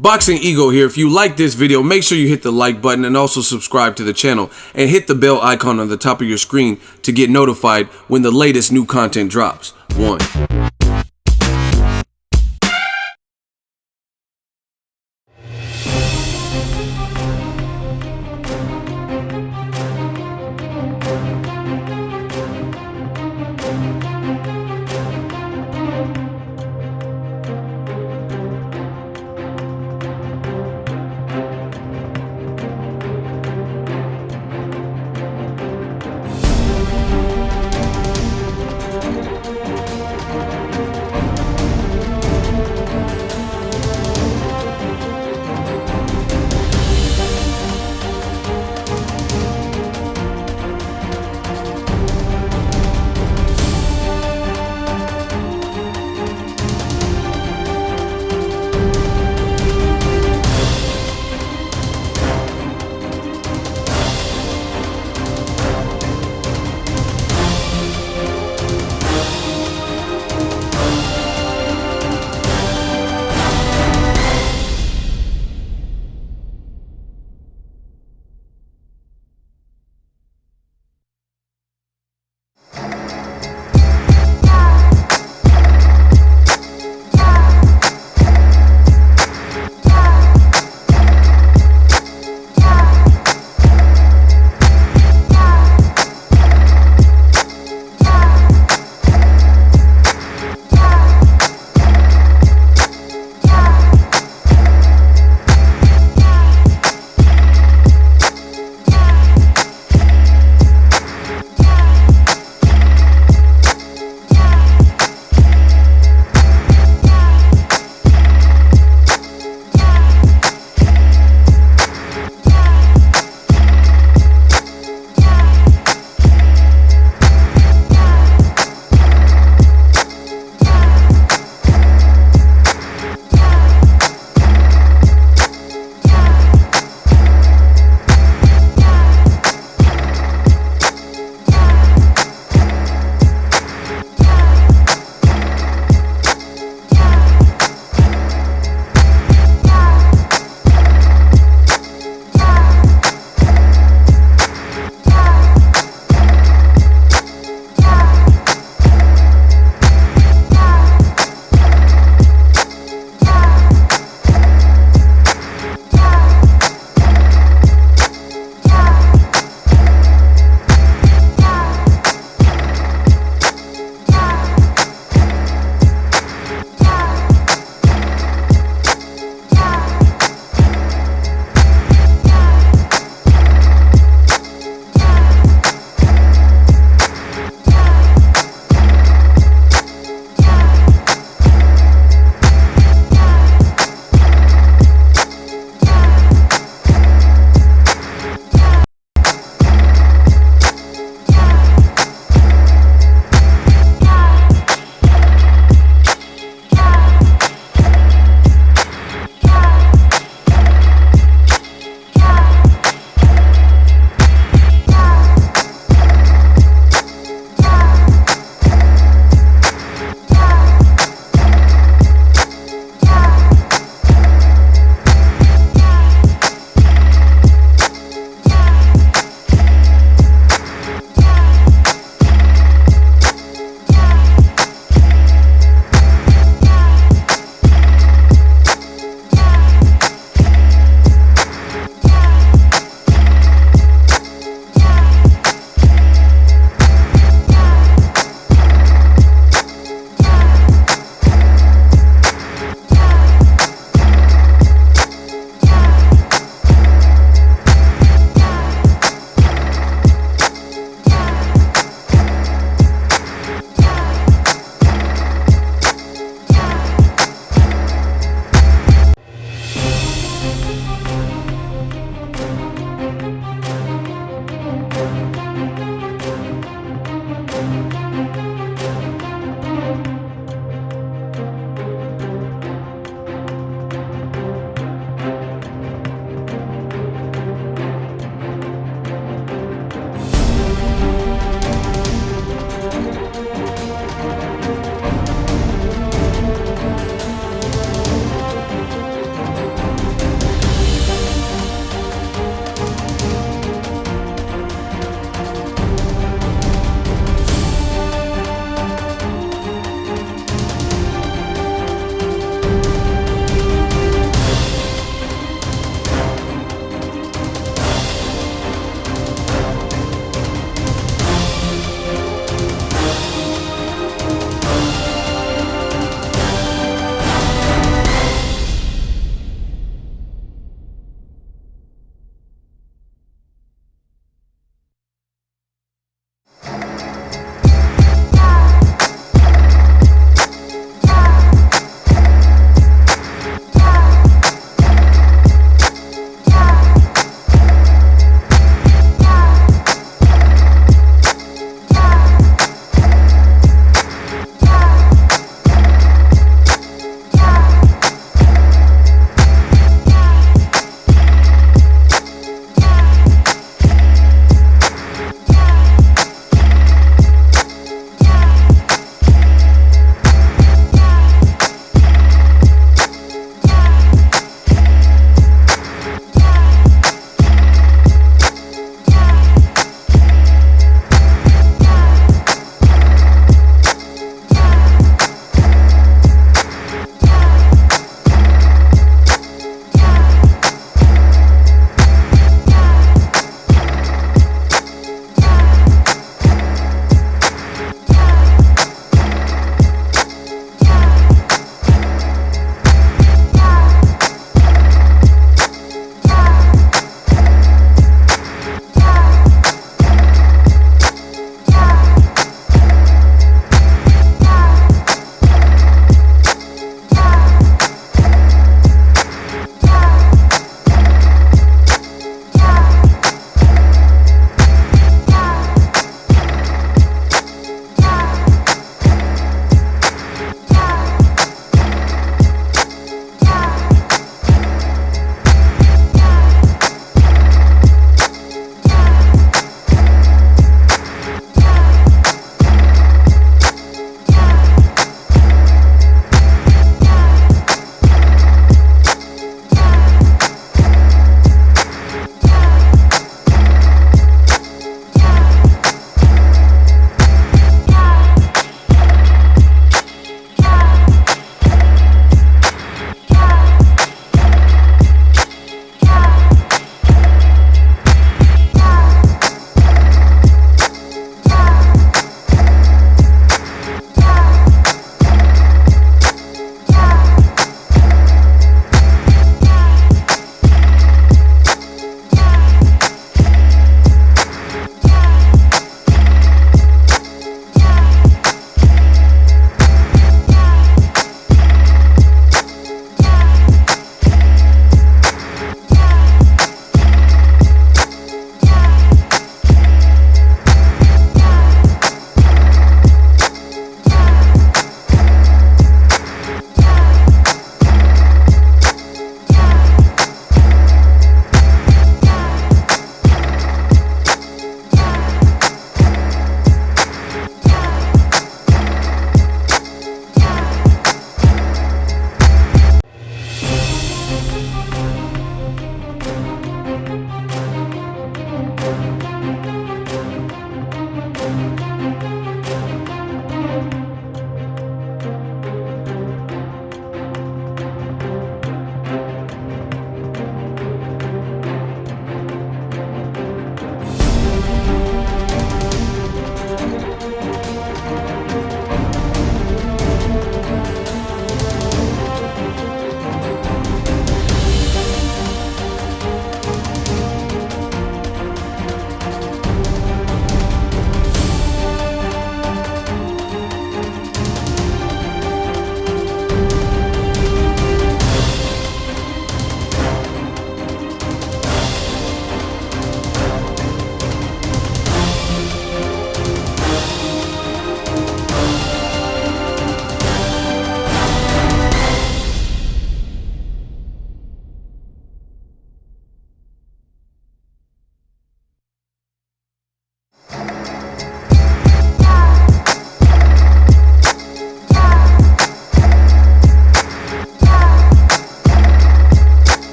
Boxingego here. If you like this video, make sure you hit the like button and also subscribe to the channel and hit the bell icon on the top of your screen to get notified when the latest new content drops. 1.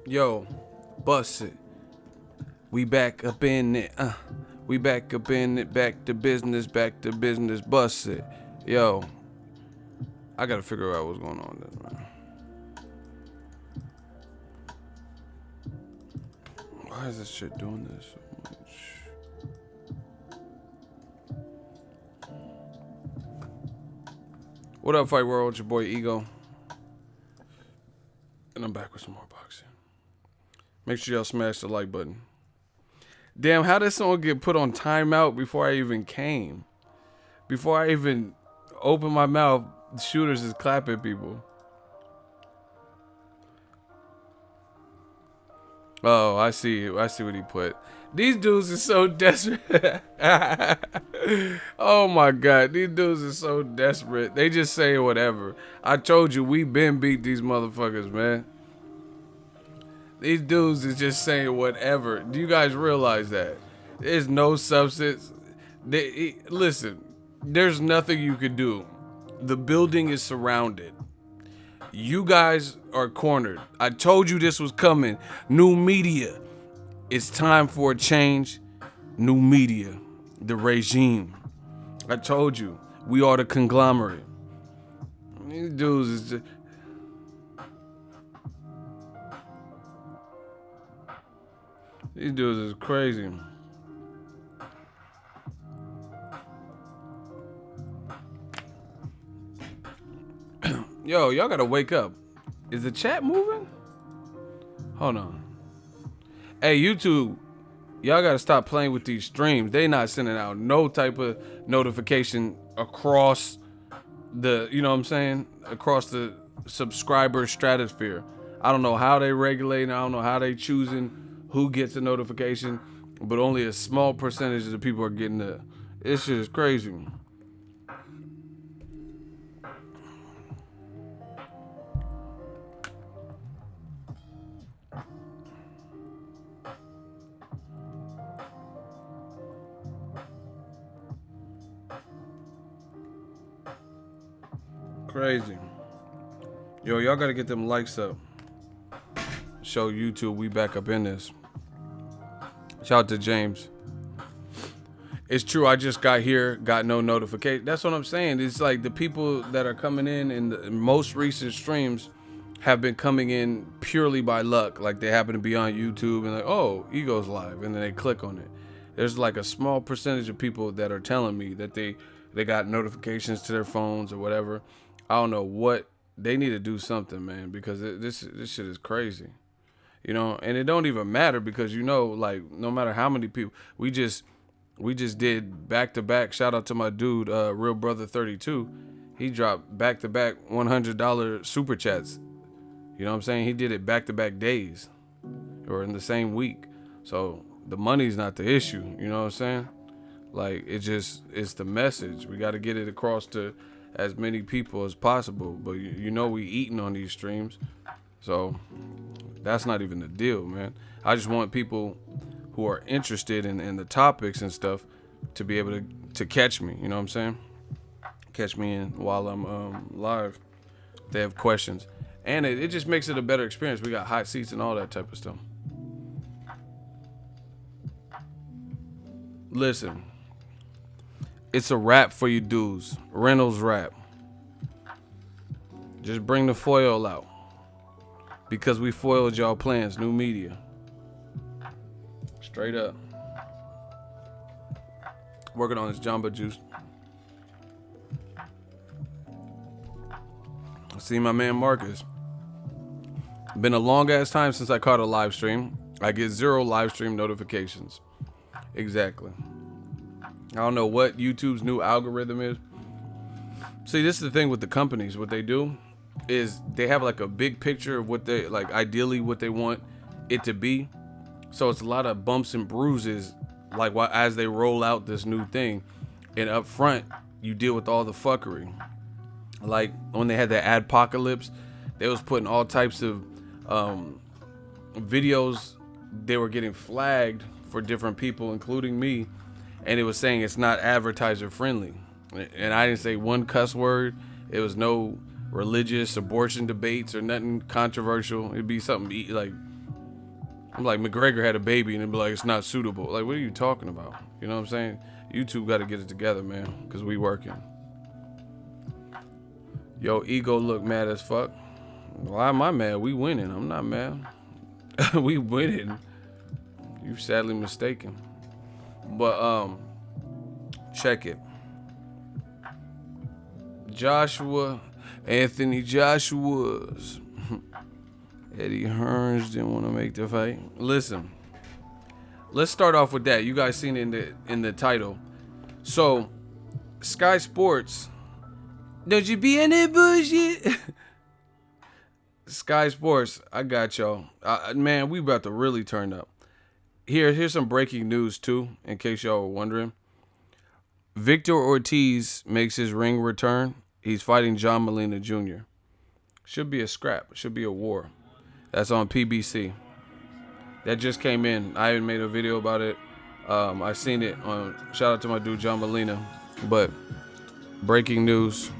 Yo, bust it. We back up in it. We back up in it. Back to business. Back to business. Bust it. Yo, I gotta figure out what's going on with this, man. Why is this shit doing this so much? What up, Fight World? It's your boy Ego. And I'm back with some more boxing. Make sure y'all smash the like button. Damn, how did someone get put on timeout before I even came? Before I even opened my mouth, the shooters is clapping people. Oh, I see what he put. These dudes are so desperate. Oh my God, these dudes are so desperate. They just say whatever. I told you, we been beat these motherfuckers, man. These dudes is just saying whatever. Do you guys realize that? There's no substance. Listen, there's nothing you could do. The building is surrounded. You guys are cornered. I told you this was coming. New media. It's time for a change. New media. The regime. I told you. We are the conglomerate. These dudes is just... These dudes is crazy. Yo, y'all gotta wake up. Is the chat moving? Hold on. Hey, YouTube, y'all gotta stop playing with these streams. They not sending out no type of notification across the, you know what I'm saying? Across the subscriber stratosphere. I don't know how they regulating. I don't know how they choosing who gets a notification, but only a small percentage of the people are getting the. This shit is crazy. Crazy. Yo, y'all gotta get them likes up. Show YouTube we back up in this. Shout out to James. It's true, I just got here, got no notification. That's what I'm saying. It's like the people that are coming in the most recent streams have been coming in purely by luck. Like they happen to be on YouTube and like, oh, Ego's live, and then they click on it. There's like a small percentage of people that are telling me that they got notifications to their phones or whatever. I don't know what. They need to do something, man, because this shit is crazy. You know, and it don't even matter because, you know, like no matter how many people, we just did back to back. Shout out to my dude, Real Brother 32. He dropped back to back $100 super chats. You know what I'm saying? He did it back to back days or in the same week. So the money's not the issue. You know what I'm saying? Like it's the message. We got to get it across to as many people as possible. But you know we eating on these streams. So that's not even the deal, man. I just want people who are interested in the topics and stuff to be able to catch me. You know what I'm saying? Catch me in while I'm live. They have questions. And it just makes it a better experience. We got hot seats and all that type of stuff. Listen. It's a wrap for you dudes. Reynolds wrap. Just bring the foil out. Because we foiled y'all plans. New media. Straight up. Working on this Jamba Juice. See my man Marcus. Been a long ass time since I caught a live stream. I get 0 live stream notifications. Exactly. I don't know what YouTube's new algorithm is. See, this is the thing with the companies. What they do is they have like a big picture of what they like, ideally what they want it to be. So it's a lot of bumps and bruises, like as they roll out this new thing. And up front, you deal with all the fuckery. Like when they had the adpocalypse, they was putting all types of videos. They were getting flagged for different people, including me. And it was saying it's not advertiser friendly. And I didn't say one cuss word. It was no religious abortion debates or nothing controversial. It'd be something like I'm like, McGregor had a baby and it'd be like, it's not suitable. Like, what are you talking about? You know what I'm saying? YouTube got to get it together, man, because we working. Yo, ego look mad as fuck. Why am I mad? We winning. I'm not mad. We winning. You sadly mistaken. But check it. Anthony Joshua's. Eddie Hearns didn't want to make the fight. Listen, let's start off with that. You guys seen it in the title. So, Skysports. Don't you be in that bullshit? Skysports, I got y'all. Man, we about to really turn up. Here's some breaking news too, in case y'all were wondering. Victor Ortiz makes his ring return. He's fighting John Molina Jr. Should be a scrap. Should be a war. That's on PBC. That just came in. I haven't made a video about it. I seen it on. Shout out to my dude John Molina. But breaking news.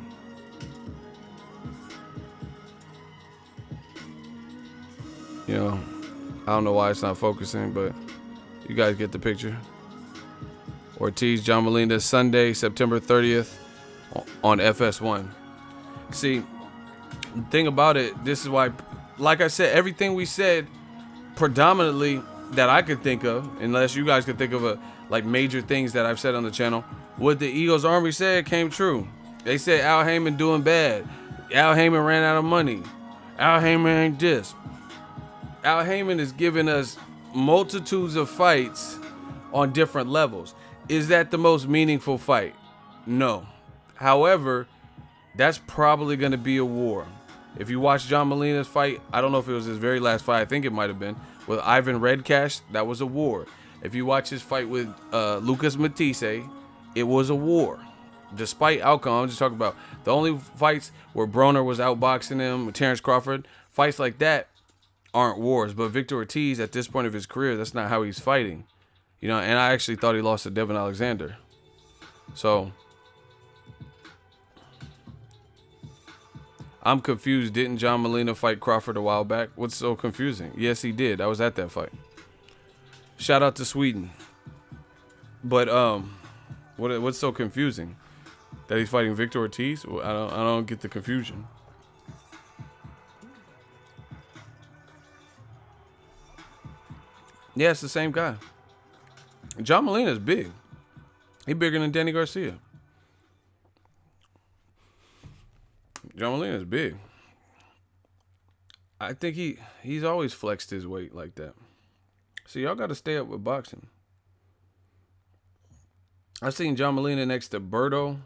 You know, I don't know why it's not focusing, but you guys get the picture. Ortiz, John Molina, Sunday, September 30th on FS1. See, the thing about it, this is why, like I said, everything we said predominantly that I could think of, unless you guys could think of like major things that I've said on the channel, what the Eagles Army said came true. They said Al Heyman doing bad. Al Heyman ran out of money. Al Heyman ain't this. Al Heyman is giving us multitudes of fights on different levels. Is that the most meaningful fight? No. However, that's probably going to be a war. If you watch John Molina's fight, I don't know if it was his very last fight. I think it might have been with Ivan Redcash. That was a war. If you watch his fight with Lucas Matisse, it was a war. Despite outcome, I'm just talking about the only fights where Broner was outboxing him, Terrence Crawford, fights like that aren't wars. But Victor Ortiz, at this point of his career, that's not how he's fighting. You know, and I actually thought he lost to Devin Alexander. So I'm confused. Didn't John Molina fight Crawford a while back? What's so confusing? Yes, he did. I was at that fight. Shout out to Sweden. But what's so confusing? That he's fighting Victor Ortiz? Well, I don't get the confusion. Yeah, it's the same guy. John Molina's big. He's bigger than Danny Garcia. John Molina's big. I think he's always flexed his weight like that. So y'all got to stay up with boxing. I've seen John Molina next to Berto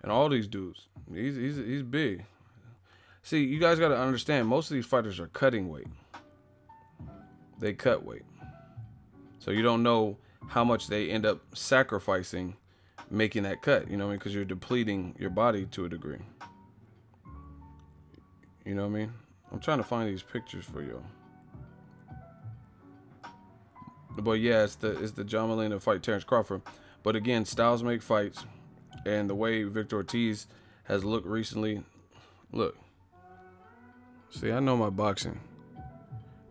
and all these dudes. He's big. See, you guys got to understand, most of these fighters are cutting weight. They cut weight. So you don't know how much they end up sacrificing making that cut, you know what I mean? Because you're depleting your body to a degree. You know what I mean? I'm trying to find these pictures for y'all. But yeah, it's the John Molina fight Terrence Crawford. But again, styles make fights. And the way Victor Ortiz has looked recently. Look. See, I know my boxing.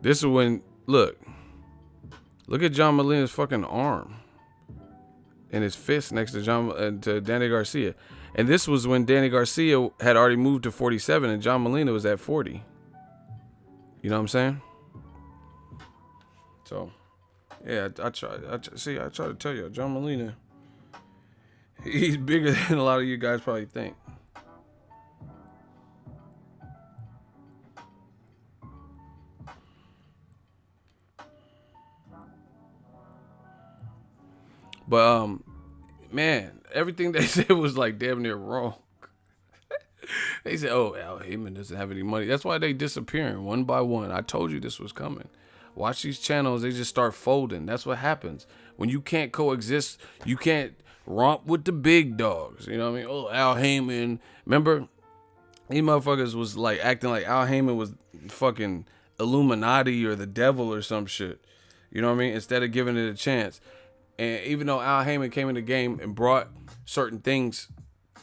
This is when, look at John Molina's fucking arm and his fist next to Danny Garcia. And this was when Danny Garcia had already moved to 47 and John Molina was at 40. You know what I'm saying? So, yeah, I try to tell you, John Molina, he's bigger than a lot of you guys probably think. But man, everything they said was like damn near wrong. They said, "Oh, Al Heyman doesn't have any money." That's why they disappearing one by one. I told you this was coming. Watch these channels; they just start folding. That's what happens when you can't coexist. You can't romp with the big dogs. You know what I mean? Oh, Al Heyman. Remember, these motherfuckers was like acting like Al Heyman was fucking Illuminati or the devil or some shit. You know what I mean? Instead of giving it a chance. And even though Al Heyman came in the game and brought certain things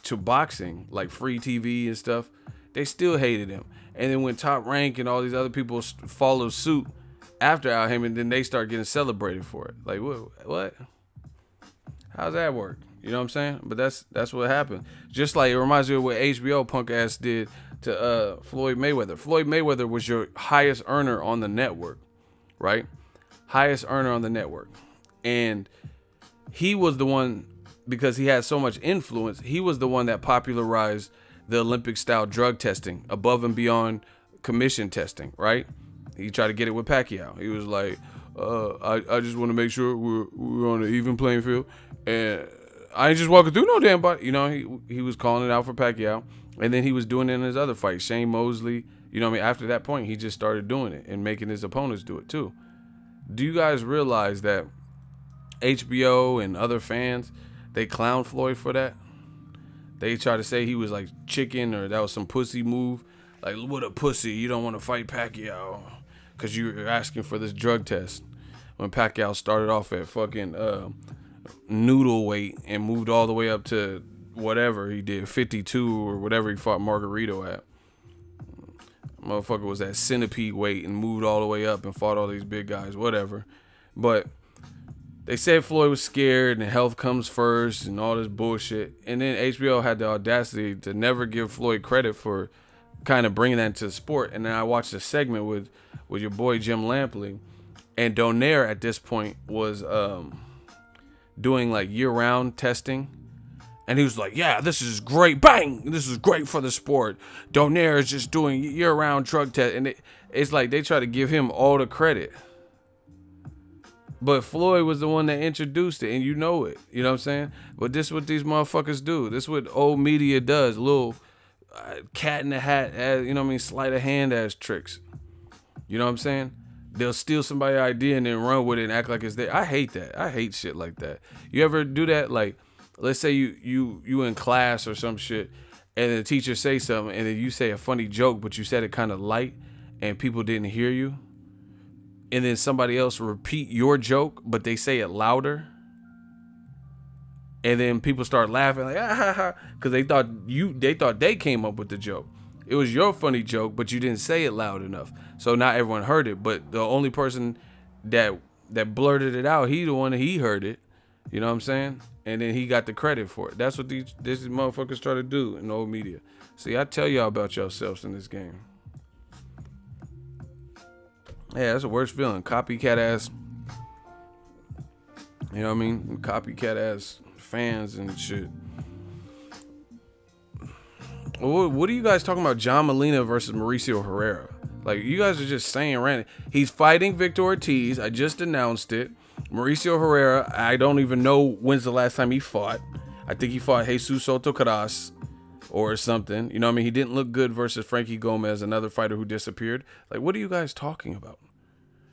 to boxing, like free TV and stuff, they still hated him. And then when Top Rank and all these other people followed suit, after Al Heyman, then they start getting celebrated for it. Like, what? How's that work? You know what I'm saying? But that's what happened. Just like it reminds me of what HBO punk ass did to Floyd Mayweather. Floyd Mayweather was your highest earner on the network, right? Highest earner on the network. And he was the one, because he had so much influence, he was the one that popularized the Olympic style drug testing above and beyond commission testing, right? He tried to get it with Pacquiao. He was like, I just want to make sure we're on an even playing field. And I ain't just walking through no damn body. You know, he was calling it out for Pacquiao. And then he was doing it in his other fights. Shane Mosley, you know what I mean? After that point, he just started doing it and making his opponents do it too. Do you guys realize that HBO and other fans, they clown Floyd for that? They try to say he was like chicken, or that was some pussy move. Like, what a pussy. You don't want to fight Pacquiao because you're asking for this drug test. When Pacquiao started off at fucking noodle weight and moved all the way up to whatever he did, 52 or whatever he fought Margarito at. Motherfucker was at centipede weight and moved all the way up and fought all these big guys, whatever. But they said Floyd was scared and health comes first and all this bullshit. And then HBO had the audacity to never give Floyd credit for kind of bringing that into the sport. And then I watched a segment with your boy Jim Lampley, and Donaire at this point was doing like year-round testing, and he was like, yeah, this is great, bang, this is great for the sport. Donaire is just doing year-round drug test, and it's like they try to give him all the credit, but Floyd was the one that introduced it, and you know it, you know what I'm saying? But this is what these motherfuckers do. This is what old media does, little cat in the hat, you know what I mean, sleight of hand ass tricks. You know what I'm saying? They'll steal somebody's idea and then run with it and act like it's there. I hate that. I hate shit like that. You ever do that? Like, let's say you in class or some shit, and the teacher say something, and then you say a funny joke, but you said it kind of light, and people didn't hear you. And then somebody else repeat your joke, but they say it louder. And then people start laughing like, ah, ha, ha, because they thought they came up with the joke. It was your funny joke, but you didn't say it loud enough. So not everyone heard it, but the only person that blurted it out, he the one that he heard it. You know what I'm saying? And then he got the credit for it. That's what these motherfuckers try to do in the old media. See, I tell y'all about yourselves in this game. Yeah, that's the worst feeling. Copycat ass. You know what I mean? Copycat ass fans and shit. What are you guys talking about? John Molina versus Mauricio Herrera. Like, you guys are just saying random. He's fighting Victor Ortiz. I just announced it. Mauricio Herrera, I don't even know when's the last time he fought. I think he fought Jesus Soto Caras or something. You know what I mean? He didn't look good versus Frankie Gomez, another fighter who disappeared. Like, what are you guys talking about?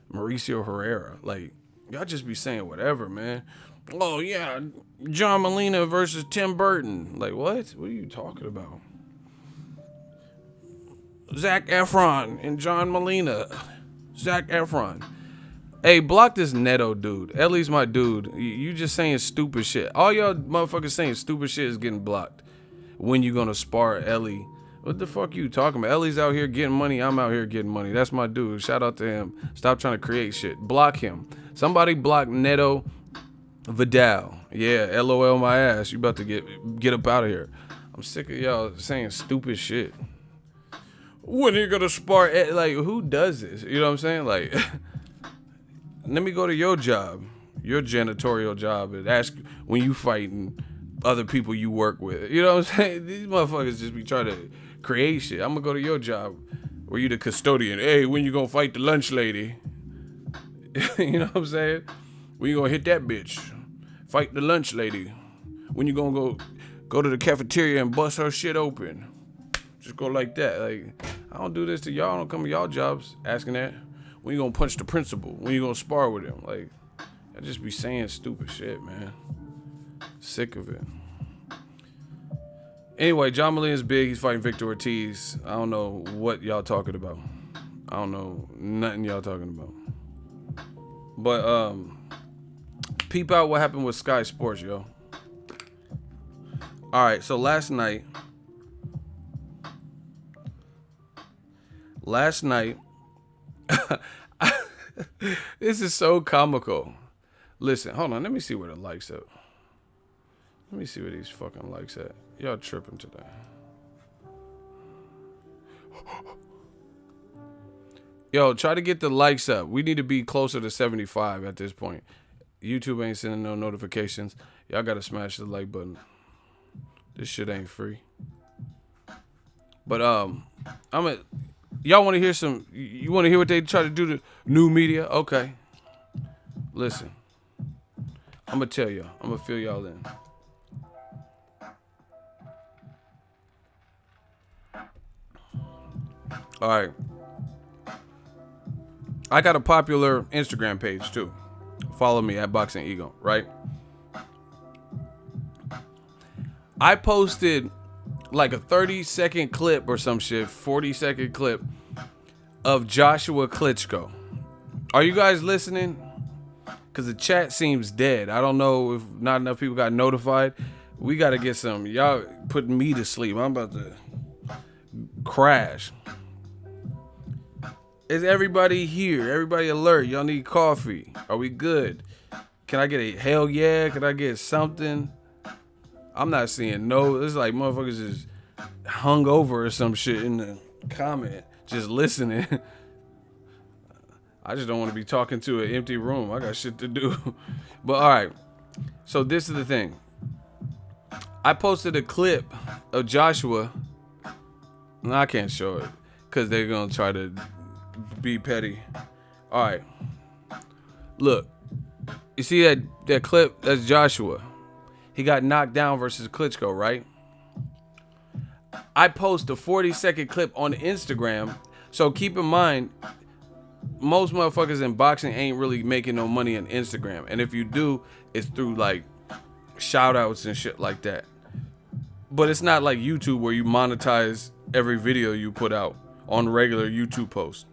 Mauricio Herrera. Like, y'all just be saying whatever, man. Oh, yeah, John Molina versus Tim Burton. Like, what? What are you talking about? Zac Efron and John Molina. Zac Efron. Hey, block this Neto dude. Ellie's my dude. You just saying stupid shit. All y'all motherfuckers saying stupid shit is getting blocked. When you gonna spar Ellie? What the fuck you talking about? Ellie's out here getting money. I'm out here getting money. That's my dude. Shout out to him. Stop trying to create shit. Block him. Somebody block Neto Vidal. Yeah, LOL my ass. You about to get up out of here. I'm sick of y'all saying stupid shit. When are you gonna spar? Like, who does this? You know what I'm saying? Like, let me go to your job, your janitorial job, and ask when you fighting other people you work with. You know what I'm saying? These motherfuckers just be trying to create shit. I'm gonna go to your job where you the custodian. Hey, when you gonna fight the lunch lady? You know what I'm saying? When you gonna hit that bitch? Fight the lunch lady. When you gonna go to the cafeteria and bust her shit open? Just go like that. Like, I don't do this to y'all. I don't come to y'all jobs asking that. When you gonna punch the principal? When you gonna spar with him? Like, I just be saying stupid shit, man. Sick of it. Anyway, John Molina's big. He's fighting Victor Ortiz. I don't know what y'all talking about. I don't know nothing y'all talking about. But peep out what happened with Skysports, yo. All right, so last night, This is so comical. Listen, hold on. Let me see where the likes at. Let me see where these fucking likes at. Y'all tripping today. Yo, try to get the likes up. We need to be closer to 75 at this point. YouTube ain't sending no notifications. Y'all gotta smash the like button. This shit ain't free. But y'all want to hear some? You want to hear what they try to do to new media? Okay. Listen, I'm gonna tell y'all. I'm gonna fill y'all in. All right. I got a popular Instagram page too. Follow me at Boxingego, right? I posted like a 30-second clip or some shit, 40-second clip of Joshua Klitschko. Are you guys listening? Because the chat seems dead. I don't know if not enough people got notified. We got to get some. Y'all putting me to sleep. I'm about to crash. Is everybody here? Everybody alert? Y'all need coffee? Are we good? Can I get a hell yeah? Can I get something? I'm not seeing no. It's like motherfuckers is hung over or some shit in the comment, just listening. I just don't want to be talking to an empty room. I got shit to do. But all right. So this is the thing. I posted a clip of Joshua. No, I can't show it because they're gonna try to be petty. All right. Look. You see that clip? That's Joshua. He got knocked down versus Klitschko, right? I post a 40-second clip on Instagram. So keep in mind, most motherfuckers in boxing ain't really making no money on Instagram. And if you do, it's through like shout outs and shit like that. But it's not like YouTube where you monetize every video you put out on regular YouTube posts.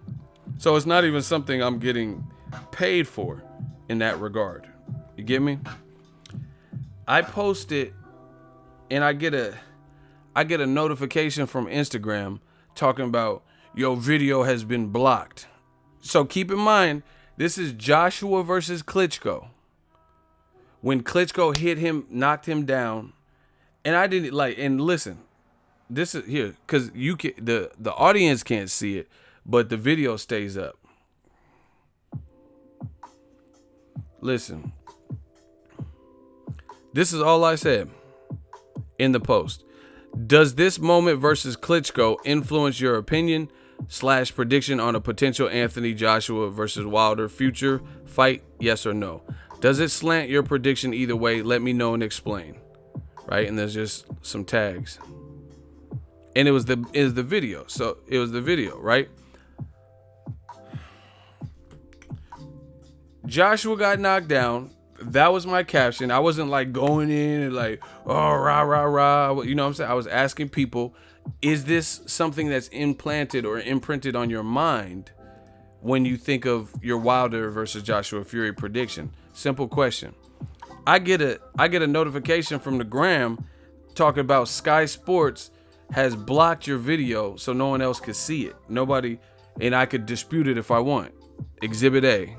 So it's not even something I'm getting paid for in that regard. You get me? I post it and I get a notification from Instagram talking about your video has been blocked. So keep in mind, this is Joshua versus Klitschko. When Klitschko hit him, knocked him down, and I didn't like. And listen, this is here because you can the audience can't see it, but the video stays up. Listen, this is all I said in the post. Does this moment versus Klitschko influence your opinion / prediction on a potential Anthony Joshua versus Wilder future fight? Yes or no? Does it slant your prediction either way? Let me know and explain. Right? And there's just some tags. And it was the video. So it was the video, right? Joshua got knocked down. That was my caption. I wasn't like going in and like, oh, rah, rah, rah. You know what I'm saying? I was asking people, is this something that's implanted or imprinted on your mind when you think of your Wilder versus Joshua Fury prediction? Simple question. I get a notification from the gram talking about Skysports has blocked your video so no one else could see it. Nobody, and I could dispute it if I want. Exhibit A.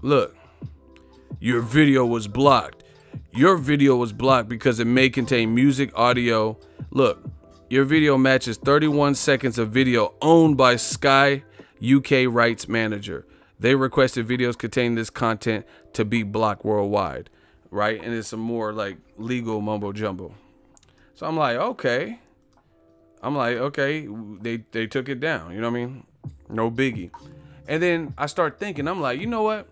Look. Your video was blocked. Your video was blocked because it may contain music, audio. Look, your video matches 31 seconds of video owned by Sky UK rights manager. They requested videos containing this content to be blocked worldwide, right? And it's some more like legal mumbo jumbo. So I'm like, okay. They took it down. You know what I mean? No biggie. And then I start thinking, I'm like, you know what?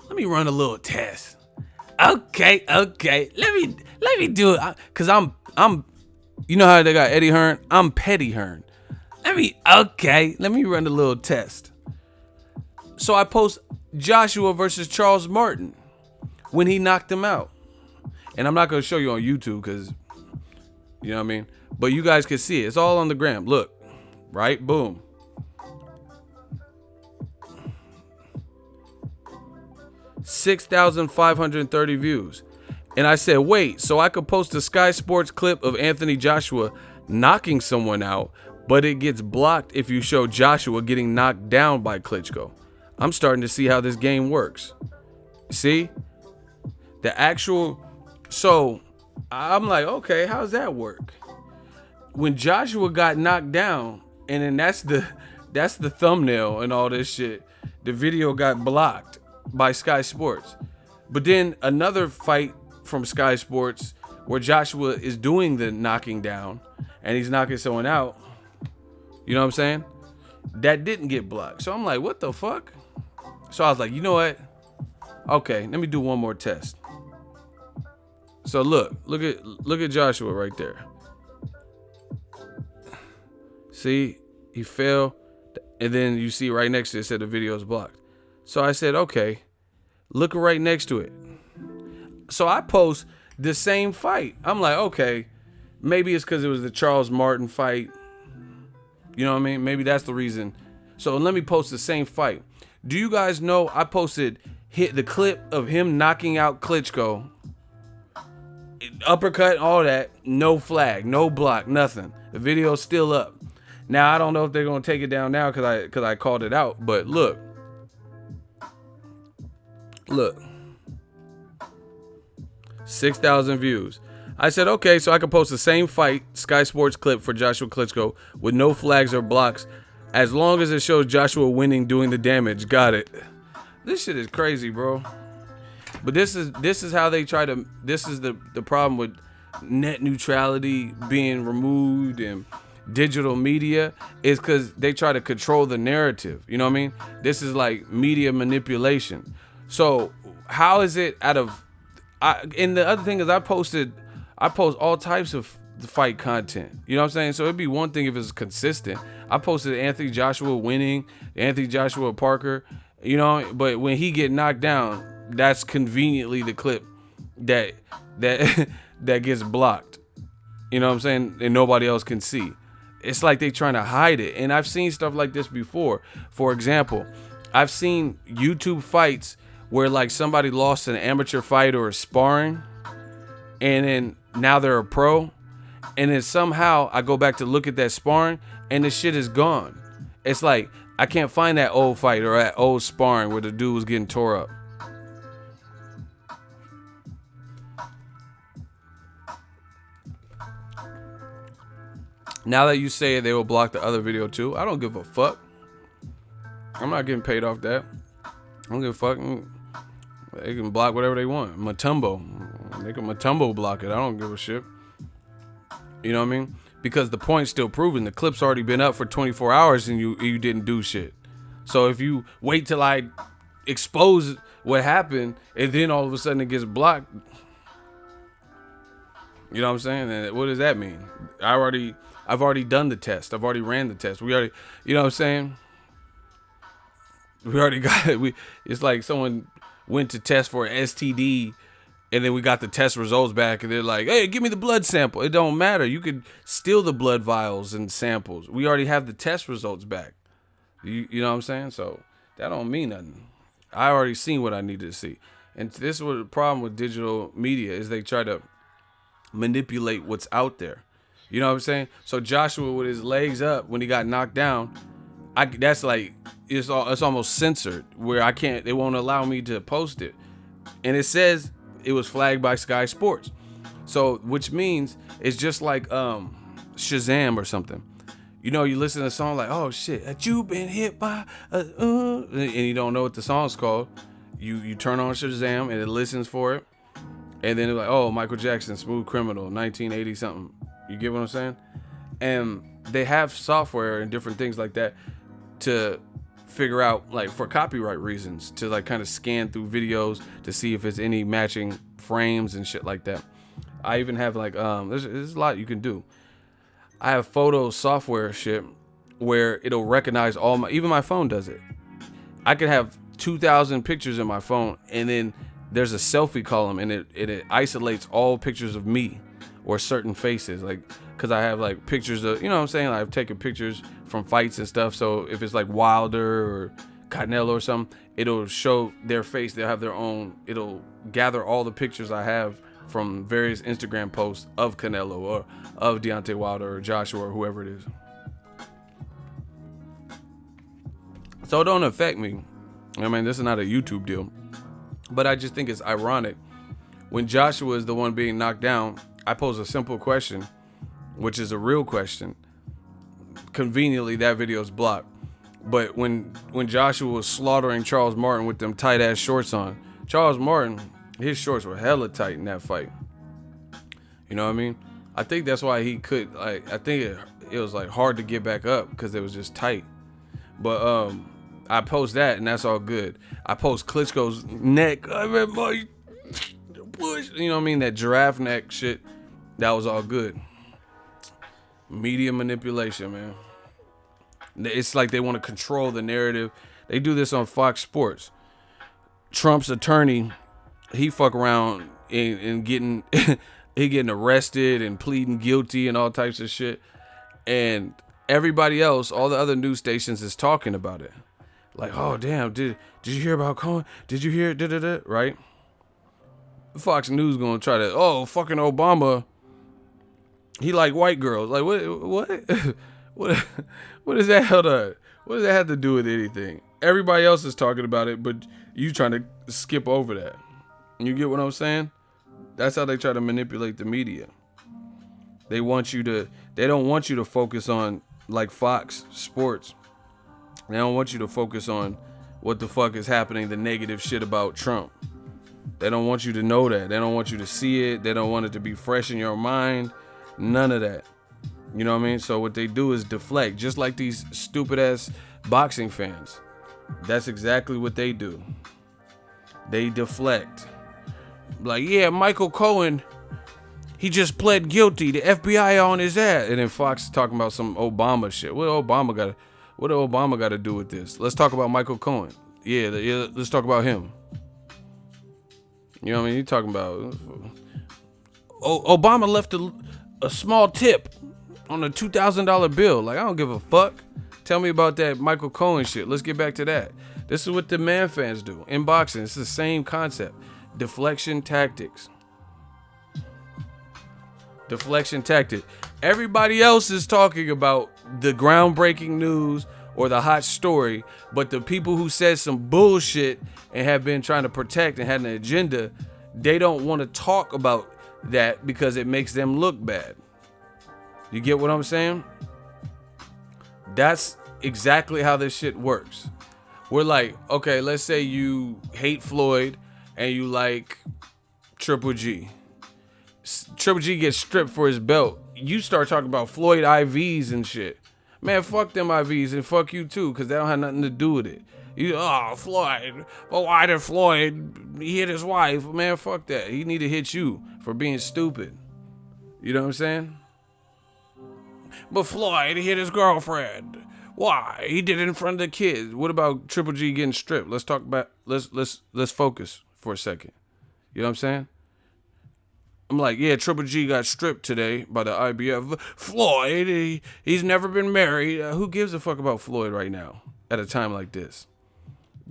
Let me run a little test. Okay. Let me do it. Cause I'm you know how they got Eddie Hearn? I'm Petty Hearn. Let me run a little test. So I post Joshua versus Charles Martin when he knocked him out. And I'm not gonna show you on YouTube because you know what I mean? But you guys can see it. It's all on the gram. Look, right? Boom. 6,530 views. And I said, wait, so I could post a Skysports clip of Anthony Joshua knocking someone out, but it gets blocked if you show Joshua getting knocked down by Klitschko. I'm starting to see how this game works. See? The actual, so I'm like, okay, how's that work? When Joshua got knocked down, and then that's the thumbnail and all this shit, the video got blocked by Skysports. But then another fight from Sky Sports where Joshua is doing the knocking down and he's knocking someone out, you know what I'm saying? That didn't get blocked. So I'm like, what the fuck? So I was like, you know what? Okay, let me do one more test. So look at Joshua right there. See, he fell, and then you see right next to it, it said the video is blocked. So I said, okay, look right next to it. So I post the same fight. I'm like, okay, maybe it's because it was the Charles Martin fight. You know what I mean? Maybe that's the reason. So let me post the same fight. Do you guys know I posted the clip of him knocking out Klitschko, uppercut, all that, no flag, no block, nothing. The video's still up. Now I don't know if they're gonna take it down now because I called it out. But look, 6,000 views. I said, okay, so I can post the same fight, Sky Sports clip for Joshua Klitschko with no flags or blocks, as long as it shows Joshua winning, doing the damage. Got it. This shit is crazy, bro. But this is how they try to. This is the problem with net neutrality being removed and digital media, is because they try to control the narrative. You know what I mean? This is like media manipulation. So how is it out of? And the other thing is, I post all types of fight content. You know what I'm saying? So it'd be one thing if it's consistent. I posted Anthony Joshua winning, Anthony Joshua Parker. You know, but when he get knocked down, that's conveniently the clip that gets blocked. You know what I'm saying? And nobody else can see. It's like they trying to hide it. And I've seen stuff like this before. For example, I've seen YouTube fights where like somebody lost an amateur fight or a sparring, and then now they're a pro, and then somehow I go back to look at that sparring and the shit is gone. It's like I can't find that old fight or that old sparring where the dude was getting tore up. Now that you say it, they will block the other video too. I don't give a fuck. I'm not getting paid off that. I don't give a fuck. They can block whatever they want. Matumbo. They can Matumbo block it. I don't give a shit. You know what I mean? Because the point's still proven. The clip's already been up for 24 hours and you didn't do shit. So if you wait till I expose what happened and then all of a sudden it gets blocked, you know what I'm saying? And what does that mean? I've already done the test. I've already ran the test. You know what I'm saying? We already got it. It's like someone went to test for an STD, and then we got the test results back, and they're like, hey, give me the blood sample. It don't matter. You could steal the blood vials and samples. We already have the test results back. You know what I'm saying? So that don't mean nothing. I already seen what I needed to see. And this is what the problem with digital media is. They try to manipulate what's out there. You know what I'm saying? So Joshua with his legs up when he got knocked down, that's like, it's almost censored where I can't, they won't allow me to post it. And it says it was flagged by Sky Sports. So, which means it's just like Shazam or something. You know, you listen to a song like, oh shit, that you been hit by and you don't know what the song's called. You turn on Shazam and it listens for it. And then it's like, oh, Michael Jackson, Smooth Criminal, 1980 something. You get what I'm saying? And they have software and different things like that to figure out, like, for copyright reasons, to like kind of scan through videos to see if it's any matching frames and shit like that. I even have like there's a lot you can do. I have photo software shit where it'll recognize even my phone does it. I could have 2,000 pictures in my phone, and then there's a selfie column, and it isolates all pictures of me or certain faces, like, because I have like pictures of, you know what I'm saying, like, I've taken pictures from fights and stuff. So if it's like Wilder or Canelo or something, it'll show their face. They'll have their own, it'll gather all the pictures I have from various Instagram posts of Canelo or of Deontay Wilder or Joshua or whoever it is. So it don't affect me. I mean, this is not a YouTube deal. But I just think it's ironic. When Joshua is the one being knocked down, I pose a simple question, which is a real question. Conveniently, that video is blocked. But when Joshua was slaughtering Charles Martin with them tight ass shorts on, Charles Martin, his shorts were hella tight in that fight. You know what I mean? I think that's why he could, like, I think it was like hard to get back up because it was just tight. But I post that and that's all good. I post Klitschko's neck. I mean, my push. You know what I mean? That giraffe neck shit. That was all good. Media manipulation, man. It's like they want to control the narrative. They do this on Fox Sports. Trump's attorney, he fuck around and getting he getting arrested and pleading guilty and all types of shit. And everybody else, all the other news stations is talking about it. Like, oh damn, did you hear about Cohen? Did you hear da-da-da? Right? Fox News gonna try to, oh, fucking Obama, he like white girls. Like, what is that? Hold on. What does that have to do with anything? Everybody else is talking about it, but you trying to skip over that. You get what I'm saying? That's how they try to manipulate the media. They don't want you to focus on, like, Fox Sports. They don't want you to focus on what the fuck is happening, the negative shit about Trump. They don't want you to know that. They don't want you to see it. They don't want it to be fresh in your mind. None of that. You know what I mean? So what they do is deflect, just like these stupid ass boxing fans. That's exactly what they do. They deflect. Like, yeah, Michael Cohen, he just pled guilty. The FBI on his ass. And then Fox is talking about some Obama shit. What did Obama got to do with this? Let's talk about Michael Cohen. Yeah, let's talk about him. You know what I mean? You're talking about Obama left a small tip on a $2,000 bill. Like, I don't give a fuck. Tell me about that Michael Cohen shit. Let's get back to that. This is what the man fans do in boxing. It's the same concept. Deflection tactics. Deflection tactic. Everybody else is talking about the groundbreaking news or the hot story, but the people who said some bullshit and have been trying to protect and had an agenda, they don't want to talk about that because it makes them look bad. You get what I'm saying? That's exactly how this shit works. We're like, okay, let's say you hate Floyd and you like Triple G. Triple G gets stripped for his belt. You start talking about Floyd IVs and shit. Man, fuck them IVs and fuck you too, because that don't have nothing to do with it. Floyd. Well, why did Floyd hit his wife? Man, fuck that. He need to hit you for being stupid. You know what I'm saying? But Floyd hit his girlfriend. Why? He did it in front of the kids. What about Triple G getting stripped? Let's talk about. Let's focus for a second. You know what I'm saying? I'm like, yeah, Triple G got stripped today by the IBF. Floyd, he's never been married. Who gives a fuck about Floyd right now at a time like this?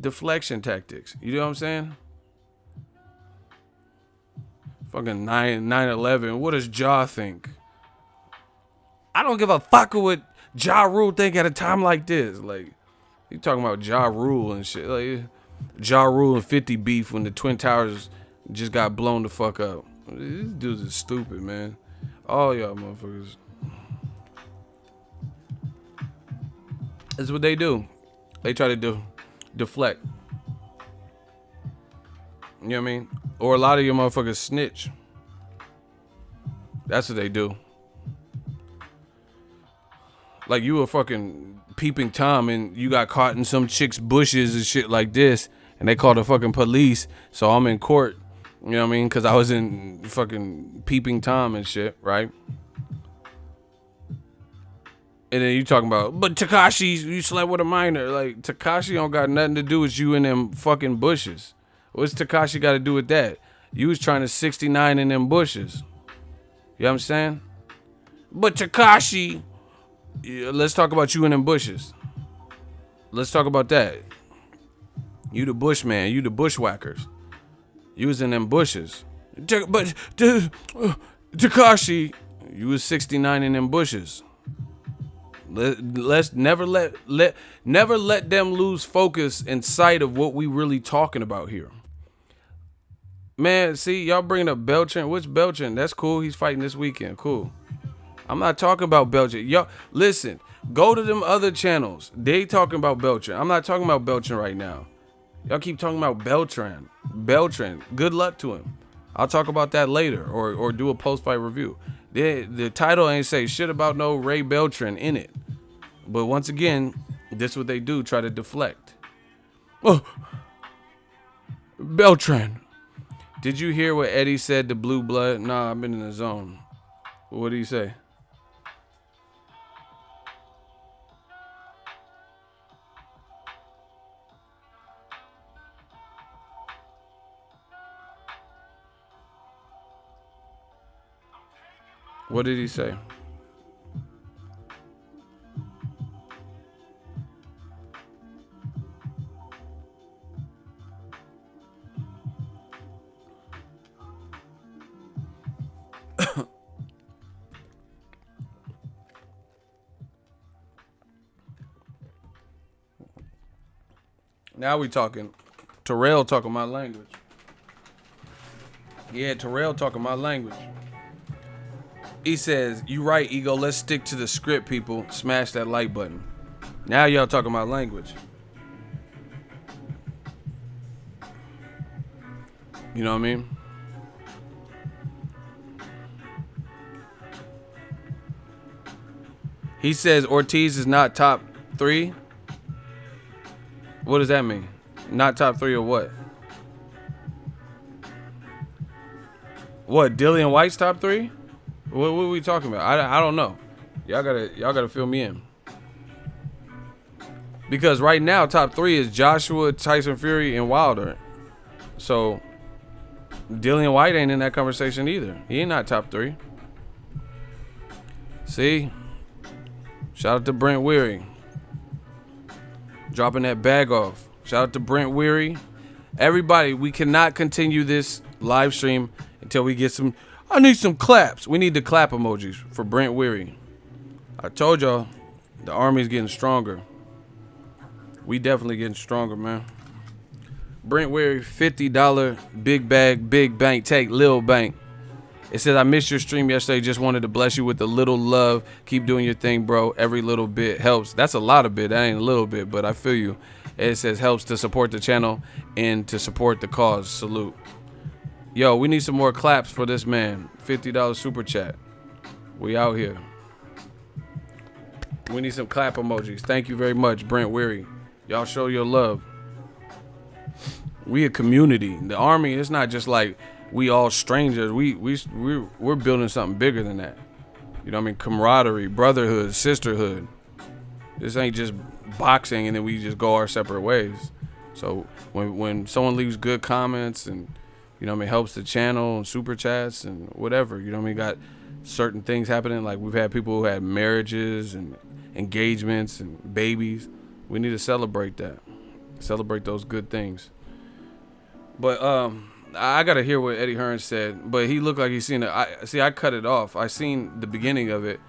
Deflection tactics. You know what I'm saying? Fucking 9/11. What does Ja think? I don't give a fuck what Ja Rule think at a time like this. Like, you talking about Ja Rule and shit. Like, Ja Rule and 50 beef when the Twin Towers just got blown the fuck up. These dudes are stupid, man. All y'all motherfuckers. That's what they do. They try to deflect. You know what I mean? Or a lot of your motherfuckers snitch. That's what they do. Like, you a fucking peeping Tom and you got caught in some chick's bushes and shit like this, and they called the fucking police, so I'm in court. You know what I mean? Because I was in fucking peeping Tom and shit, right? And then you talking about, but Tekashi, you slept with a minor. Like, Tekashi don't got nothing to do with you in them fucking bushes. What's Tekashi got to do with that? You was trying to 69 in them bushes. You know what I'm saying? But Tekashi, let's talk about you in them bushes. Let's talk about that. You the bushman. You the bushwhackers. You was in them bushes. But Tekashi, you was 69 in them bushes. Let's never let them lose focus and sight of what we really talking about here. Man, see, y'all bringing up Beltran. Which Beltran? That's cool. He's fighting this weekend. Cool. I'm not talking about Beltran. Y'all, listen. Go to them other channels. They talking about Beltran. I'm not talking about Beltran right now. Y'all keep talking about Beltran. Good luck to him. I'll talk about that later or do a post-fight review. The title ain't say shit about no Ray Beltran in it. But once again, this is what they do, try to deflect. Oh, Beltran. Did you hear what Eddie said to Blue Blood? Nah, I've been in the zone. What did he say? What did he say? Now we talking. Terrell talking my language. Yeah, Terrell talking my language. He says, "You right, Ego. Let's stick to the script, people. Smash that like button." Now y'all talking my language. You know what I mean? He says Ortiz is not top 3. What does that mean? Not top 3 or what? What? Dillian White's top 3? What are we talking about? I don't know. Y'all gotta fill me in. Because right now top 3 is Joshua, Tyson Fury, and Wilder. So Dillian White ain't in that conversation either. He ain't not top 3. See? Shout out to Brent Weary. Dropping that bag off. Shout out to Brent Weary. Everybody, we cannot continue this live stream until we get some. I need some claps. We need the clap emojis for Brent Weary. I told y'all, the army's getting stronger. We definitely getting stronger, man. Brent Weary, $50 big bag, big bank, take Lil Bank. It says, I missed your stream yesterday. Just wanted to bless you with a little love. Keep doing your thing, bro. Every little bit helps. That's a lot of bit. That ain't a little bit, but I feel you. It says helps to support the channel and to support the cause. Salute. Yo, we need some more claps for this man. $50 super chat. We out here. We need some clap emojis. Thank you very much, Brent Weary. Y'all show your love. We a community. The army, it's not just like we all strangers. We're building something bigger than that. You know what I mean? Camaraderie, brotherhood, sisterhood. This ain't just boxing and then we just go our separate ways. So when someone leaves good comments and, you know what I mean, helps the channel and super chats and whatever, you know what I mean, got certain things happening. Like we've had people who had marriages and engagements and babies. We need to celebrate that. Celebrate those good things. But I gotta hear what Eddie Hearn said, but he looked like he's seen it. I cut it off. I seen the beginning of it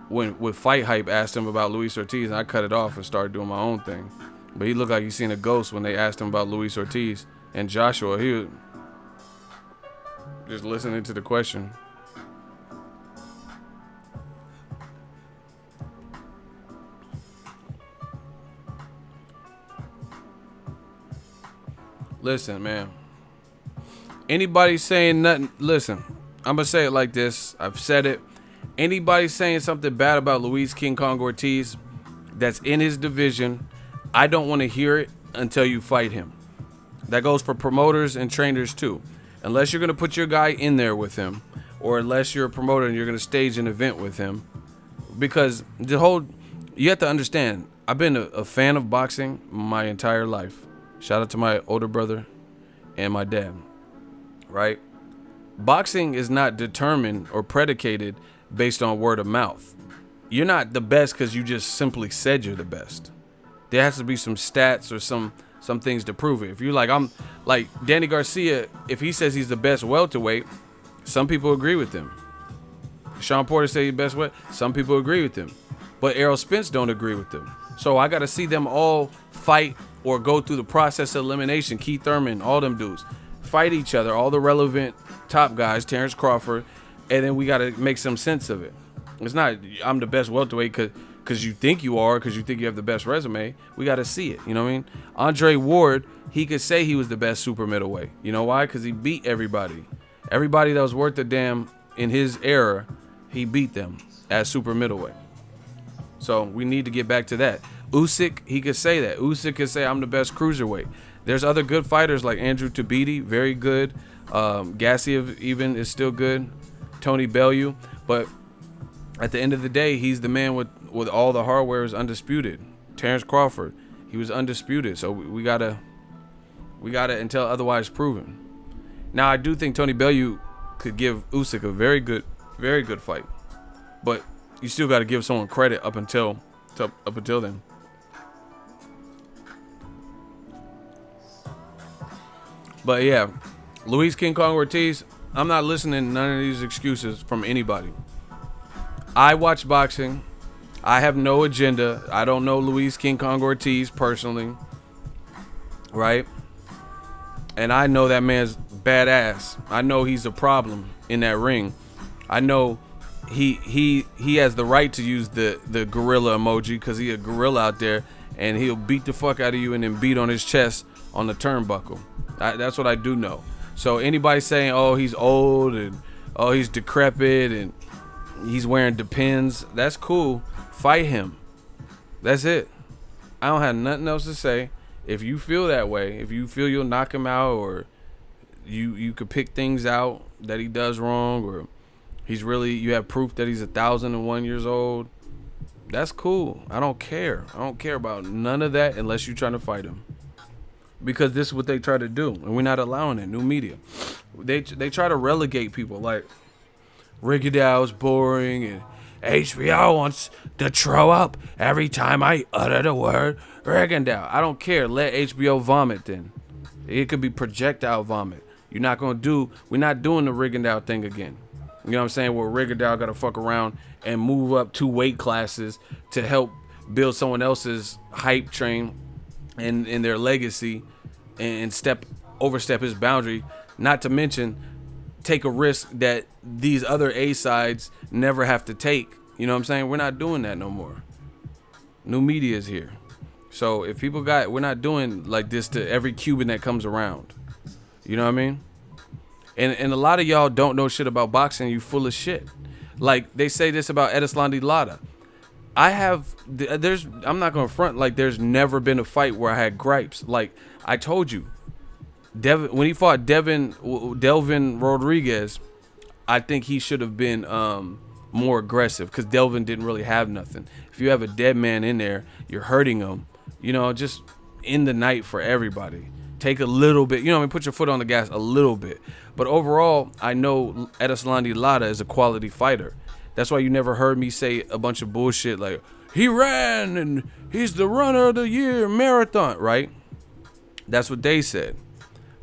when with Fight Hype asked him about Luis Ortiz, and I cut it off and started doing my own thing. But he looked like he's seen a ghost when they asked him about Luis Ortiz and Joshua. He was just listening to the question. Listen, man. Anybody saying nothing, listen, I'm going to say it like this. I've said it. Anybody saying something bad about Luis King Kong Ortiz that's in his division, I don't want to hear it until you fight him. That goes for promoters and trainers too. Unless you're going to put your guy in there with him, or unless you're a promoter and you're going to stage an event with him. Because you have to understand, I've been a fan of boxing my entire life. Shout out to my older brother and my dad. Right? Boxing is not determined or predicated based on word of mouth. You're not the best because you just simply said you're the best. There has to be some stats or some things to prove it. If you're like, I'm like Danny Garcia, if he says he's the best welterweight, some people agree with him. Sean Porter say he's best weight, some people agree with him. but Errol Spence don't agree with them. So I got to see them all fight or go through the process of elimination. Keith Thurman, all them dudes, fight each other, all the relevant top guys, Terrence Crawford, and then we got to make some sense of it. It's not I'm the best welterweight because you think you are, because you think you have the best resume. We got to see it. You know what I mean? Andre Ward, he could say he was the best super middleweight. You know why? Because he beat everybody. Everybody that was worth a damn in his era, he beat them at super middleweight. So we need to get back to that. Usyk, he could say that. Usyk could say I'm the best cruiserweight. There's other good fighters like Andrew Tabiti, very good. Gassiev even is still good. Tony Bellew, but at the end of the day, he's the man with all the hardware is undisputed. Terrence Crawford, he was undisputed. So we gotta until otherwise proven. Now I do think Tony Bellew could give Usyk a very good fight, but you still got to give someone credit up until then. But yeah, Luis King Kong Ortiz, I'm not listening to none of these excuses from anybody. I watch boxing. I have no agenda. I don't know Luis King Kong Ortiz personally, right? And I know that man's badass. I know he's a problem in that ring. I know he has the right to use the gorilla emoji because he's a gorilla out there, and he'll beat the fuck out of you and then beat on his chest on the turnbuckle. That's what I do know. So anybody saying, oh, he's old and oh, he's decrepit and he's wearing Depends, that's cool. Fight him. That's it. I don't have nothing else to say. If you feel that way, if you feel you'll knock him out, or you could pick things out that he does wrong, or you have proof that he's 1,001 years old, that's cool. I don't care. I don't care about none of that unless you're trying to fight him. Because this is what they try to do, and we're not allowing it. New media. They try to relegate people like Rigondeaux's boring, and HBO wants to throw up every time I utter the word Rigondeaux. I don't care. Let HBO vomit then. It could be projectile vomit. We're not doing the Rigondeaux thing again. You know what I'm saying? Where Rigondeaux got to fuck around and move up 2 weight classes to help build someone else's hype train and their legacy and overstep his boundary. Not to mention take a risk that these other A-sides never have to take. You know what I'm saying? We're not doing that no more. New media is here. So if people we're not doing like this to every Cuban that comes around. You know what I mean? And a lot of y'all don't know shit about boxing. You full of shit. Like they say this about Erislandy Lara. I'm not gonna front, like there's never been a fight where I had gripes. Like I told you, when he fought Delvin Rodriguez, I think he should have been more aggressive because Delvin didn't really have nothing. If you have a dead man in there, you're hurting him. You know, just end the night for everybody. Take a little bit, put your foot on the gas a little bit. But overall, I know Erislandy Lara is a quality fighter. That's why you never heard me say a bunch of bullshit like, he ran and he's the runner of the year marathon, right? That's what they said.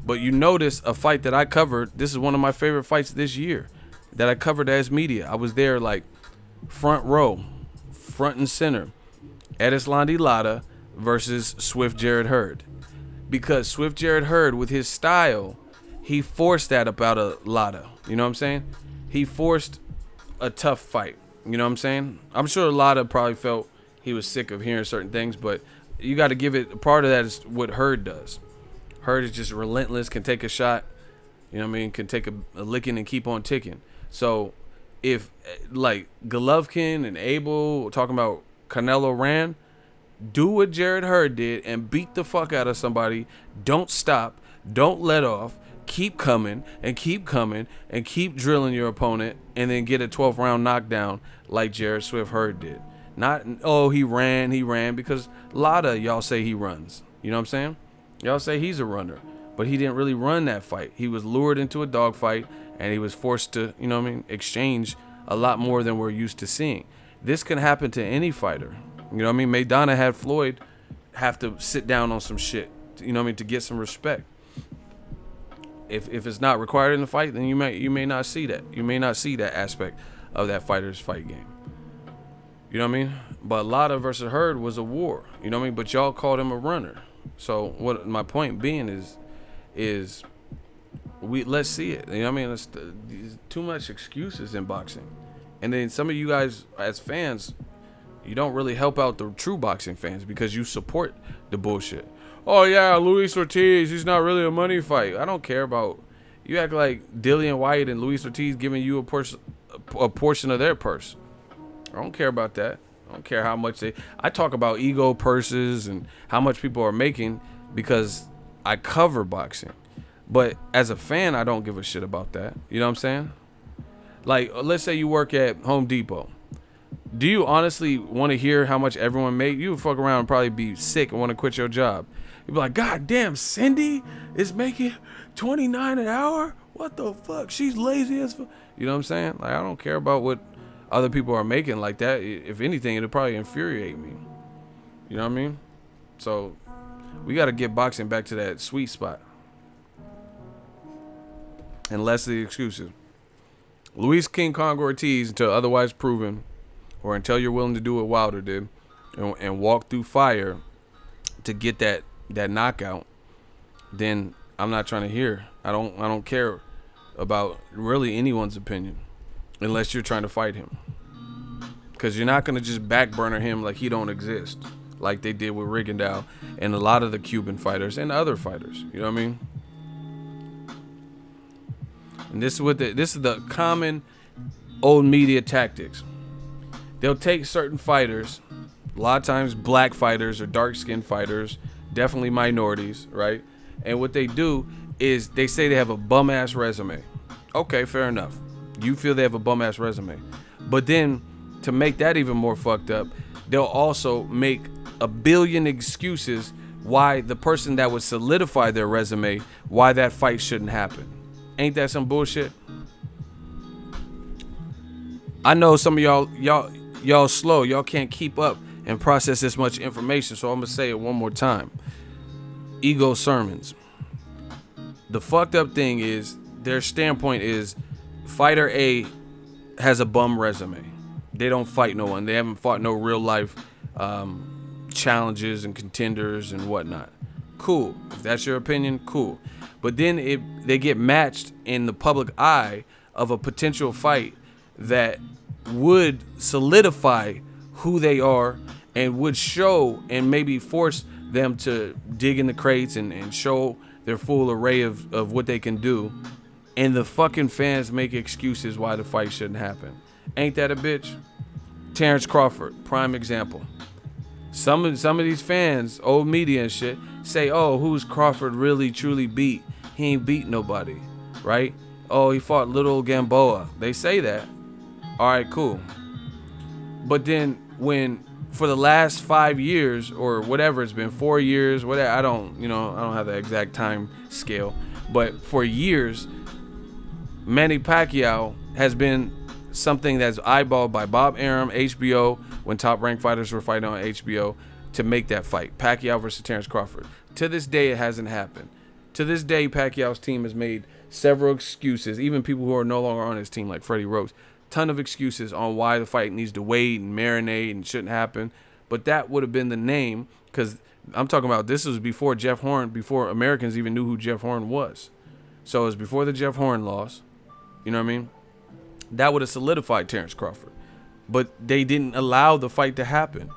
But you notice a fight that I covered, this is one of my favorite fights this year that I covered as media. I was there like front row, front and center. Erislandy Lara versus Swift Jared Hurd. Because Swift Jared Hurd, with his style, he forced that up out of Lara. You know what I'm saying? He forced a tough fight. You know what I'm saying? I'm sure Lara probably felt he was sick of hearing certain things, but you got to give it, part of that is what Hurd does. Hurd is just relentless, can take a shot, you know what I mean, can take a licking and keep on ticking. So if like Golovkin and Abel talking about Canelo ran, do what Jared Hurd did and beat the fuck out of somebody. Don't stop. Don't let off. Keep coming and keep coming and keep drilling your opponent and then get a 12th round knockdown like Jared Swift Hurd did. Not, oh, he ran, because a lot of y'all say he runs. You know what I'm saying? Y'all say he's a runner, but he didn't really run that fight. He was lured into a dogfight and he was forced to, exchange a lot more than we're used to seeing. This can happen to any fighter. You know what I mean? Maidana had Floyd have to sit down on some shit, to get some respect. If it's not required in the fight, then you may not see that. You may not see that aspect of that fighter's fight game. You know what I mean? But Lada versus Hearn was a war. You know what I mean? But y'all called him a runner. So what my point being is let's see it. You know what I mean? There's too much excuses in boxing. And then some of you guys as fans, you don't really help out the true boxing fans because you support the bullshit. Oh yeah, Luis Ortiz, he's not really a money fight. I don't care about. You act like Dillian White and Luis Ortiz giving you a portion of their purse. I don't care about that. I don't care how much I talk about ego purses and how much people are making because I cover boxing. But as a fan, I don't give a shit about that. You know what I'm saying? Like, let's say you work at Home Depot. Do you honestly want to hear how much everyone make? You would fuck around and probably be sick and want to quit your job. You'd be like, God damn, Cindy is making $29 an hour? What the fuck? She's lazy as fuck. You know what I'm saying? Like, I don't care about what other people are making like that. If anything, it'll probably infuriate me. You know what I mean? So, we got to get boxing back to that sweet spot. And less of the excuses. Luis King Kong Ortiz, until otherwise proven, or until you're willing to do what Wilder did, and walk through fire to get that knockout, then I'm not trying to hear. I don't care about really anyone's opinion, unless you're trying to fight him, because you're not gonna just backburner him like he don't exist, like they did with Rigondeaux and a lot of the Cuban fighters and other fighters. You know what I mean? And this is the common old media tactics. They'll take certain fighters, a lot of times black fighters or dark-skinned fighters, definitely minorities, right? And what they do is they say they have a bum-ass resume. Okay, fair enough. You feel they have a bum-ass resume. But then, to make that even more fucked up, they'll also make a billion excuses why the person that would solidify their resume, why that fight shouldn't happen. Ain't that some bullshit? I know some of y'all slow. Y'all can't keep up and process this much information, so I'm gonna say it one more time. Ego sermons. The fucked up thing is their standpoint is fighter A has a bum resume. They don't fight no one. They haven't fought no real life challenges and contenders and whatnot. Cool. If that's your opinion, cool. But then they get matched in the public eye of a potential fight that would solidify who they are and would show and maybe force them to dig in the crates and show their full array of what they can do. And the fucking fans make excuses why the fight shouldn't happen. Ain't that a bitch? Terrence Crawford, prime example. Some of these fans, old media and shit, say, oh, who's Crawford really truly beat? He ain't beat nobody, right? Oh, he fought little Gamboa. They say that. All right, cool. But then when for the last 5 years or whatever it's been, 4 years, whatever, I don't have the exact time scale, but for years, Manny Pacquiao has been something that's eyeballed by Bob Arum, HBO, when Top Rank Fighters were fighting on HBO to make that fight, Pacquiao versus Terrence Crawford. To this day, it hasn't happened. To this day, Pacquiao's team has made several excuses, even people who are no longer on his team, like Freddie Rose, ton of excuses on why the fight needs to wait and marinate and shouldn't happen. But that would have been the name, because I'm talking about this was before Jeff Hearn, before Americans even knew who Jeff Hearn was. So it was before the Jeff Hearn loss. You know what I mean? That would have solidified Terrence Crawford. But they didn't allow the fight to happen.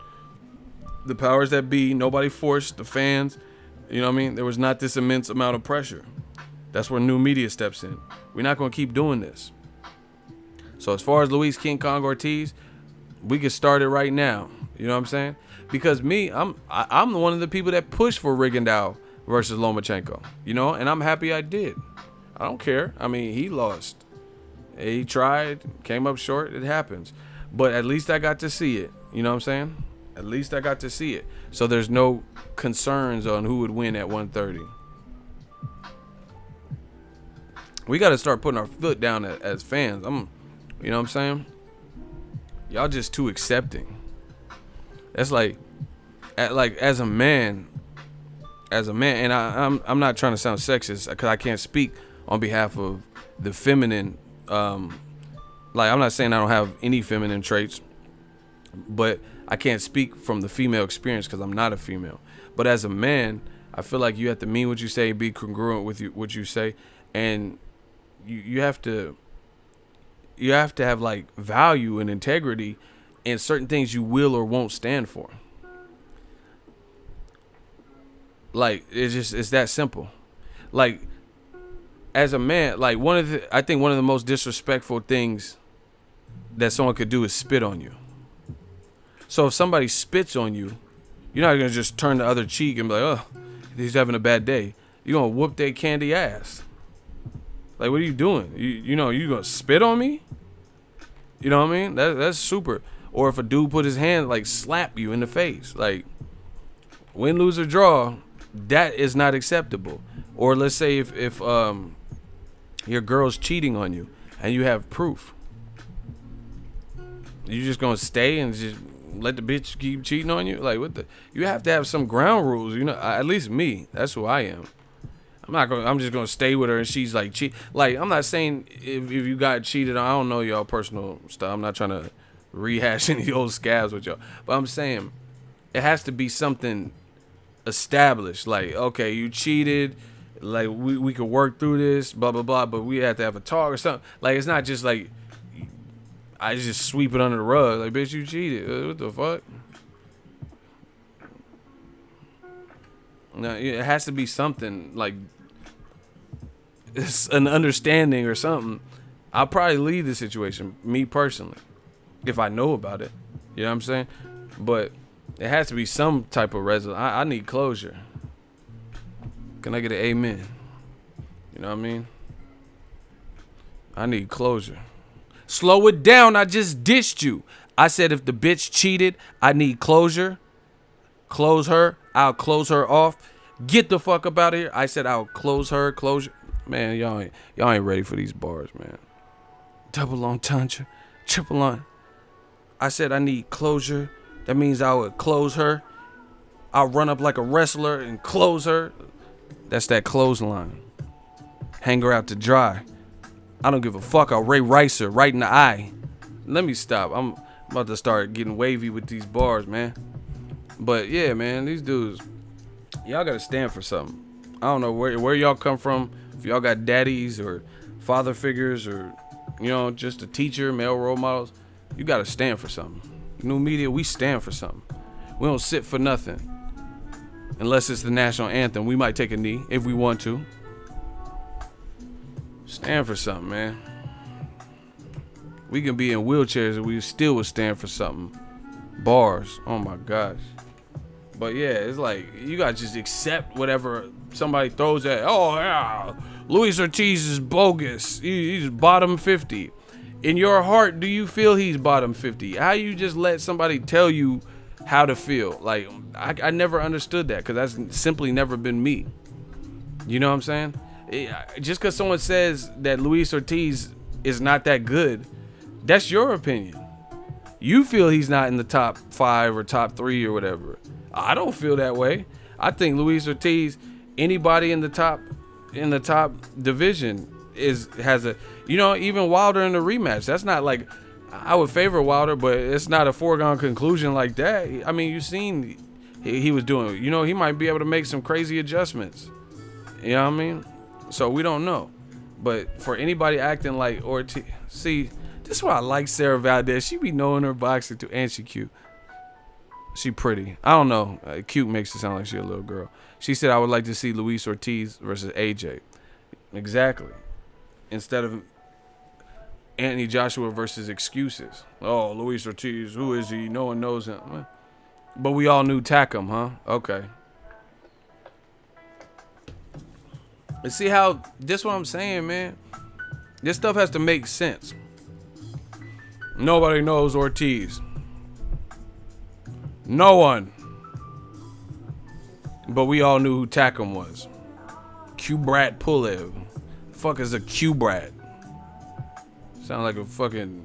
The powers that be, nobody forced the fans. You know what I mean? There was not this immense amount of pressure. That's where new media steps in. We're not going to keep doing this. So as far as Luis King Kong Ortiz, we can start it right now. You know what I'm saying? Because I'm one of the people that pushed for Rigondeaux versus Lomachenko. You know, and I'm happy I did. I don't care. I mean, he lost. He tried, came up short. It happens. But at least I got to see it. You know what I'm saying? At least I got to see it. So there's no concerns on who would win at 130. We got to start putting our foot down as fans. You know what I'm saying? Y'all just too accepting. That's like as a man, and I'm not trying to sound sexist because I can't speak on behalf of the feminine. Like, I'm not saying I don't have any feminine traits. But I can't speak from the female experience because I'm not a female. But as a man, I feel like you have to mean what you say, be congruent with what you say, and you have to have like value and integrity in certain things you will or won't stand for. Like it's that simple. Like as a man, like I think one of the most disrespectful things that someone could do is spit on you. So if somebody spits on you, you're not gonna just turn the other cheek and be like, oh, he's having a bad day. You're gonna whoop their candy ass. Like, what are you doing? You gonna spit on me? You know what I mean? That's super. Or if a dude put his hand, like, slap you in the face, like, win, lose, or draw, that is not acceptable. Or let's say if your girl's cheating on you and you have proof, you just gonna stay and just let the bitch keep cheating on you? Like, what the? You have to have some ground rules, you know. At least me, that's who I am. I'm just gonna stay with her and she's like cheat. Like, I'm not saying if you got cheated on, I don't know y'all personal stuff. I'm not trying to rehash any old scabs with y'all, but I'm saying it has to be something established. Like, okay, you cheated. Like, we could work through this, blah blah blah. But we have to have a talk or something. Like, it's not just like I just sweep it under the rug. Like, bitch, you cheated. What the fuck? No, it has to be something like it's an understanding or something. I'll probably leave the situation, me personally, if I know about it. You know what I'm saying? But it has to be some type of resolution. I need closure. Can I get an amen? You know what I mean? I need closure. Slow it down. I just dissed you. I said if the bitch cheated, I need closure. Close her. I'll close her off. Get the fuck up out of here. I said I'll close her. Closure. Man, y'all ain't ready for these bars, man. Double entendre. Triple on. I said I need closure. That means I would close her. I'll run up like a wrestler and close her. That's that clothesline. Hang her out to dry. I don't give a fuck. I'll Ray Rice her right in the eye. Let me stop. I'm about to start getting wavy with these bars, man. But yeah, man, these dudes, y'all gotta stand for something. I don't know where y'all come from. If y'all got daddies or father figures or, you know, just a teacher, male role models, you gotta stand for something. New media, we stand for something. We don't sit for nothing. Unless it's the national anthem, we might take a knee if we want to. Stand for something, man. We can be in wheelchairs and we still would stand for something. Bars, oh my gosh. But yeah, it's like you gotta just accept whatever somebody throws at. Oh yeah, Luis Ortiz is bogus. He's bottom 50. In your heart, do you feel he's bottom 50? How you just let somebody tell you how to feel? Like, I never understood that because that's simply never been me. You know what I'm saying? Just because someone says that Luis Ortiz is not that good, that's your opinion. You feel he's not in the top 5 or top 3 or whatever. I don't feel that way. I think Luis Ortiz, anybody in the top division has a, you know, even Wilder in the rematch. That's not like, I would favor Wilder, but it's not a foregone conclusion like that. I mean, you've seen he was doing, you know, he might be able to make some crazy adjustments. You know what I mean? So we don't know. But for anybody acting like Ortiz, see, this is why I like Sarah Valdez. She be knowing her boxing too, and she cute. She pretty. I don't know. Cute makes it sound like she a little girl. She said, I would like to see Luis Ortiz versus AJ. Exactly. Instead of Anthony Joshua versus excuses. Oh, Luis Ortiz, who is he? No one knows him. But we all knew Takam, huh? Okay. And see how, this what I'm saying, man. This stuff has to make sense. Nobody knows Ortiz. No one. But we all knew who Takam was. Kubrat Pulev. The fuck is a Kubrat? Sound like a fucking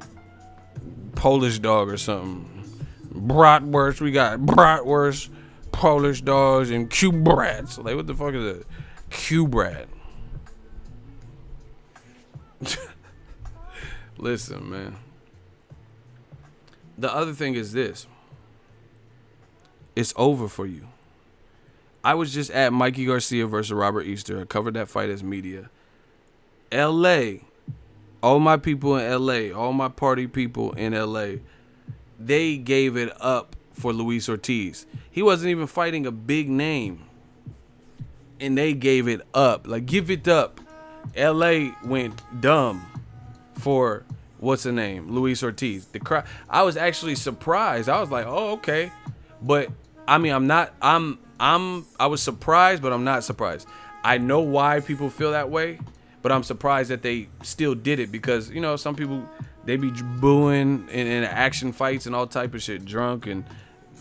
Polish dog or something. Bratwurst. We got Bratwurst, Polish dogs, and Kubrats. Like, what the fuck is a Kubrat? Listen, man. the other thing is this. It's over for you. I was just at Mikey Garcia versus Robert Easter. I covered that fight as media. LA, all my people in LA, all my party people in LA, they gave it up for Luis Ortiz. He wasn't even fighting a big name. And they gave it up. Like, give it up. LA went dumb for, what's the name? Luis Ortiz. The crowd, I was actually surprised. I was like, oh, okay. But I mean, I was surprised, but I'm not surprised. I know why people feel that way, but I'm surprised that they still did it because, you know, some people, they be booing in action fights and all type of shit, drunk and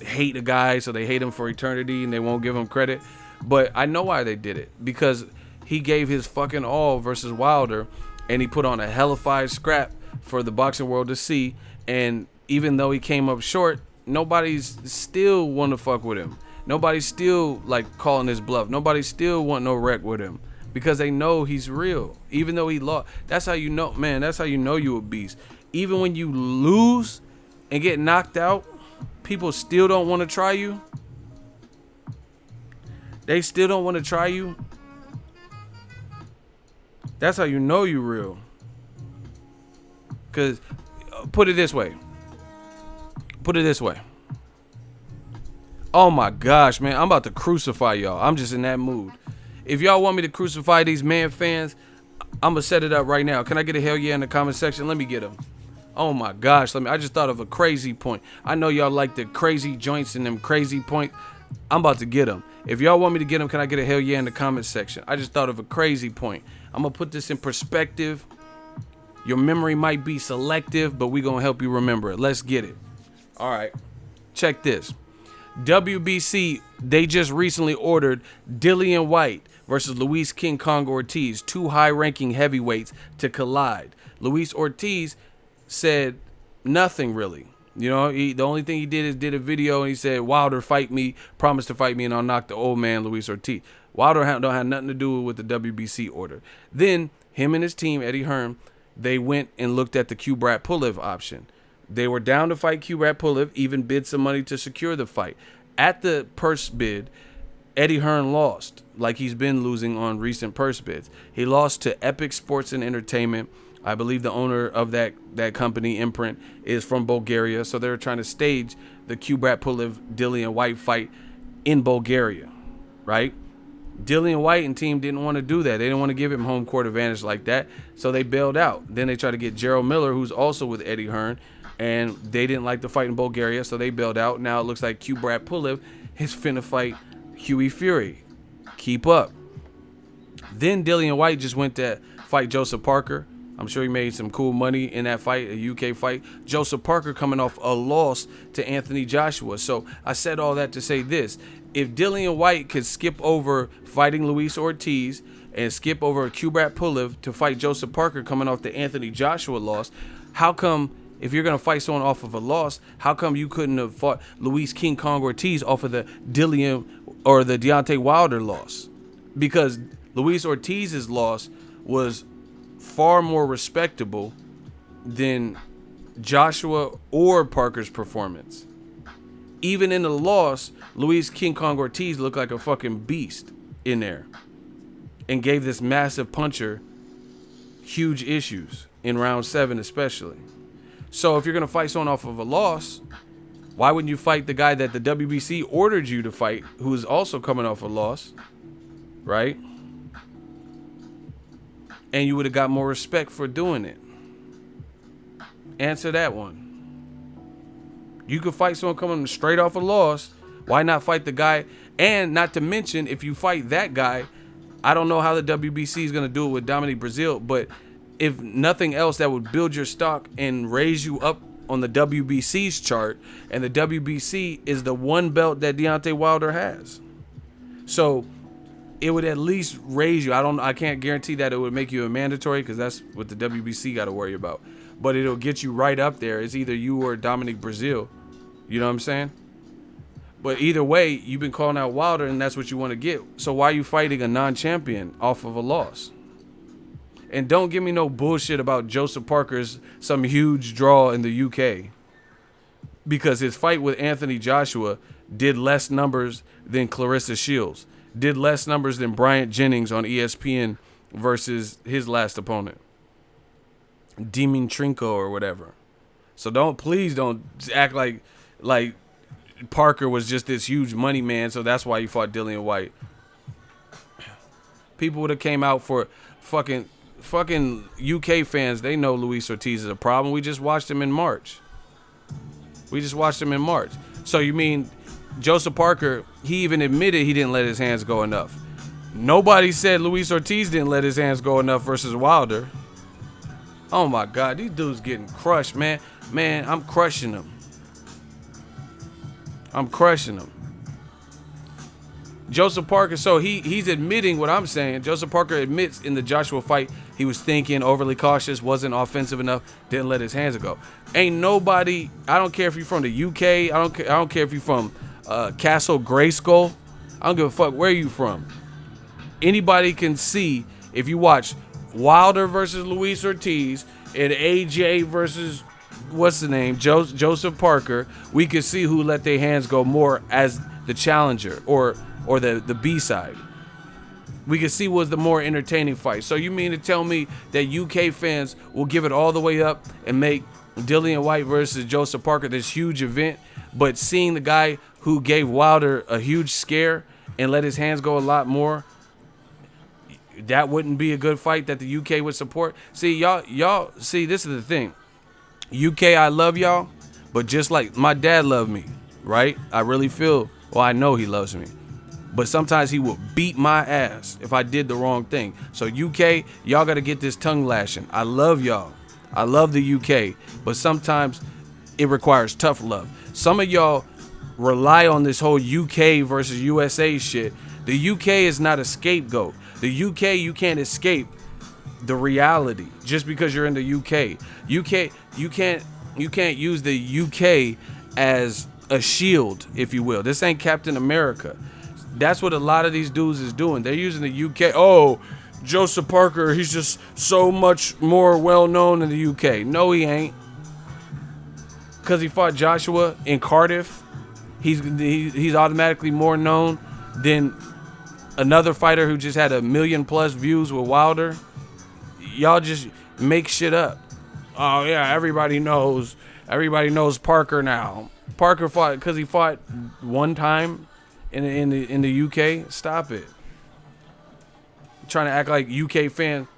hate a guy, so they hate him for eternity and they won't give him credit. But I know why they did it, because he gave his fucking all versus Wilder, and he put on a hellified scrap for the boxing world to see. And even though he came up short, nobody's still want to fuck with him. Nobody's still like calling his bluff. Nobody still want no wreck with him because they know he's real. Even though he lost, that's how you know, man. That's how you know you a beast. Even when you lose and get knocked out, people still don't want to try you. They still don't want to try you. That's how you know you real. Because, put it this way. Oh my gosh, man. I'm about to crucify y'all. I'm just in that mood. If y'all want me to crucify these man fans, I'm going to set it up right now. Can I get a hell yeah in the comment section? Let me get them. Oh my gosh. I just thought of a crazy point. I know y'all like the crazy joints and them crazy points. I'm about to get them. If y'all want me to get them, can I get a hell yeah in the comment section? I just thought of a crazy point. I'm going to put this in perspective. Your memory might be selective, but we're going to help you remember it. Let's get it. All right. Check this. WBC, they just recently ordered Dillian White versus Luis King Kong Ortiz, two high-ranking heavyweights, to collide. Luis Ortiz said nothing really. You know, the only thing he did is did a video and he said, Wilder fight me, promised to fight me, and I'll knock the old man Luis Ortiz. Wilder don't have nothing to do with the WBC order. Then him and his team, Eddie Hearn, they went and looked at the Kubrat Pulev option. They were down to fight Kubrat Pulev, even bid some money to secure the fight. At the purse bid, Eddie Hearn lost, like he's been losing on recent purse bids. He lost to Epic Sports and Entertainment. I believe the owner of that company, Imprint, is from Bulgaria. So they're trying to stage the Kubrat Pulev Dillian White fight in Bulgaria, right? Dillian White and team didn't want to do that. They didn't want to give him home court advantage like that. So they bailed out. Then they tried to get Gerald Miller, who's also with Eddie Hearn, and they didn't like the fight in Bulgaria. So they bailed out. Now it looks like Kubrat Pulev is finna fight Hughie Fury. Keep up. Then Dillian White just went to fight Joseph Parker. I'm sure he made some cool money in that fight, a UK fight. Joseph Parker coming off a loss to Anthony Joshua. So I said all that to say this. If Dillian White could skip over fighting Luis Ortiz and skip over Kubrat Pulev to fight Joseph Parker coming off the Anthony Joshua loss, how come, if you're going to fight someone off of a loss, how come you couldn't have fought Luis King Kong Ortiz off of the Dillian or the Deontay Wilder loss? Because Luis Ortiz's loss was far more respectable than Joshua or Parker's performance. Even in the loss, Luis King Kong Ortiz looked like a fucking beast in there and gave this massive puncher huge issues in round 7 especially. So if you're going to fight someone off of a loss, why wouldn't you fight the guy that the WBC ordered you to fight, who is also coming off a loss, right? And you would have got more respect for doing it. Answer that one. You could fight someone coming straight off a loss. Why not fight the guy? And not to mention, if you fight that guy, I don't know how the WBC is going to do it with Dominic Brazil, but if nothing else, that would build your stock and raise you up on the WBC's chart. And the WBC is the one belt that Deontay Wilder has. So it would at least raise you. I can't guarantee that it would make you a mandatory, because that's what the WBC got to worry about. But it'll get you right up there. It's either you or Dominic Brazil. You know what I'm saying? But either way, you've been calling out Wilder, and that's what you want to get. So why are you fighting a non-champion off of a loss? And don't give me no bullshit about Joseph Parker's some huge draw in the UK. because his fight with Anthony Joshua did less numbers than Clarissa Shields, did less numbers than Bryant Jennings on ESPN versus his last opponent, Dimitrenko or whatever. So please don't act like Parker was just this huge money man, so that's why he fought Dillian White. People would have came out for fucking UK fans. They know Luis Ortiz is a problem. We just watched him in March. So you mean Joseph Parker, he even admitted he didn't let his hands go enough. Nobody said Luis Ortiz didn't let his hands go enough versus Wilder. Oh my God, these dudes getting crushed, man. Man, I'm crushing them. Joseph Parker, so he's admitting what I'm saying. Joseph Parker admits in the Joshua fight he was thinking, overly cautious, wasn't offensive enough, didn't let his hands go. Ain't nobody, I don't care if you're from the UK, I don't care if you're from Castle Grayskull, I don't give a fuck where you from. Anybody can see, if you watch Wilder versus Luis Ortiz and AJ versus what's the name, Joseph Parker, we could see who let their hands go more as the challenger or the B-side. We could see was the more entertaining fight. So you mean to tell me that UK fans will give it all the way up and make Dillian White versus Joseph Parker this huge event, but seeing the guy who gave Wilder a huge scare and let his hands go a lot more, that wouldn't be a good fight that the UK would support? See, y'all see, this is the thing. UK, I love y'all, but just like my dad loved me, right? I really feel, well, I know he loves me. But sometimes he will beat my ass if I did the wrong thing. So UK, y'all got to get this tongue lashing. I love y'all. I love the UK. But sometimes it requires tough love. Some of y'all rely on this whole UK versus USA shit. The UK is not a scapegoat. The UK, you can't escape the reality just because you're in the UK. You can't use the UK as a shield, if you will. This ain't Captain America. That's what a lot of these dudes is doing. They're using the UK. Oh, Joseph Parker, he's just so much more well-known in the UK. No, he ain't. Because he fought Joshua in Cardiff, he's automatically more known than another fighter who just had 1 million+ views with Wilder. Y'all just make shit up. Oh, yeah, everybody knows Parker now. Parker fought because he fought one time in the UK. Stop it. Trying to act like UK fan.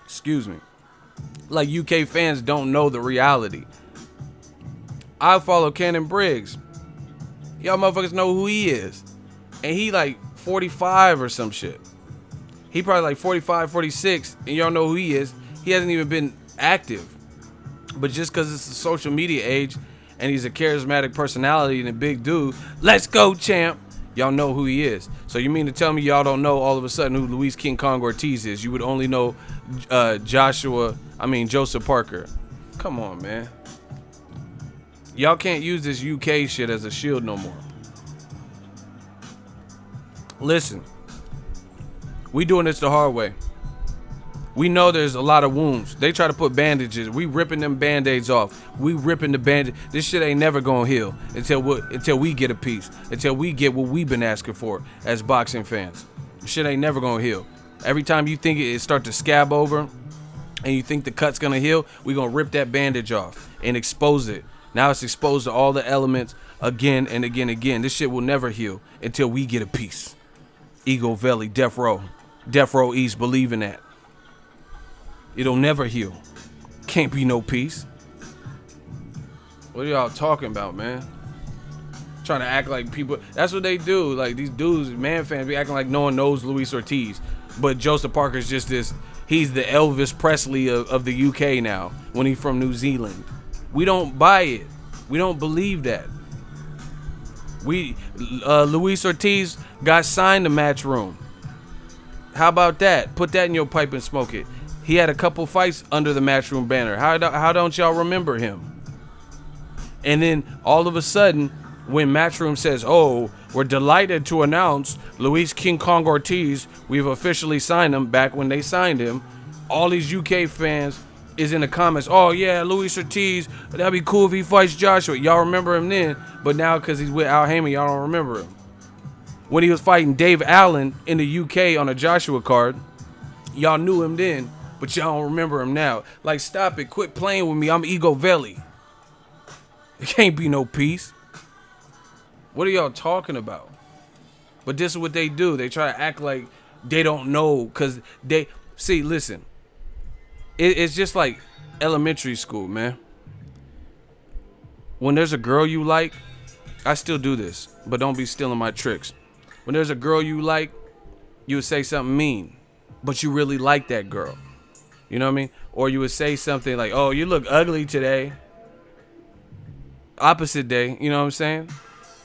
Excuse me. Like UK fans don't know the reality. I follow Cannon Briggs. Y'all motherfuckers know who he is. And he like 45 or some shit. He probably like 45, 46, and y'all know who he is. He hasn't even been active. But just because it's the social media age and he's a charismatic personality and a big dude, let's go, champ, y'all know who he is. So you mean to tell me y'all don't know all of a sudden who Luis King Kong Ortiz is? You would only know Joseph Parker. Come on, man. Y'all can't use this UK shit as a shield no more. Listen, we doing this the hard way. We know there's a lot of wounds. They try to put bandages. We ripping them band-aids off. We ripping the bandage. This shit ain't never gonna heal until we get a piece. Until we get what we've been asking for as boxing fans. Shit ain't never gonna heal. Every time you think it start to scab over and you think the cut's gonna heal, we gonna rip that bandage off and expose it. Now it's exposed to all the elements again and again and again. This shit will never heal until we get a piece. Eagle Valley, Death Row East, believe in that. It'll never heal. Can't be no peace. What are y'all talking about, man? Trying to act like people. That's what they do. Like these dudes, man fans, be acting like no one knows Luis Ortiz. But Joseph Parker's just this. He's the Elvis Presley of the UK now when he's from New Zealand. We don't buy it. We don't believe that. Luis Ortiz got signed to Matchroom. How about that? Put that in your pipe and smoke it. He had a couple fights under the Matchroom banner. How don't y'all remember him? And then all of a sudden, when Matchroom says, "Oh, we're delighted to announce Luis King Kong Ortiz, we've officially signed him," back when they signed him, all these UK fans is in the comments. Oh yeah, Luis Ortiz. That'd be cool if he fights Joshua. Y'all remember him then, but now because he's with Al Haymon, y'all don't remember him. When he was fighting Dave Allen in the UK on a Joshua card, y'all knew him then, but y'all don't remember him now. Like, stop it. Quit playing with me. I'm Ego Veli. It can't be no peace. What are y'all talking about? But this is what they do. They try to act like they don't know because they... See, listen. It's just like elementary school, man. When there's a girl you like, I still do this, but don't be stealing my tricks. When there's a girl you like, you would say something mean, but you really like that girl. You know what I mean? Or you would say something like, oh, you look ugly today. Opposite day, you know what I'm saying?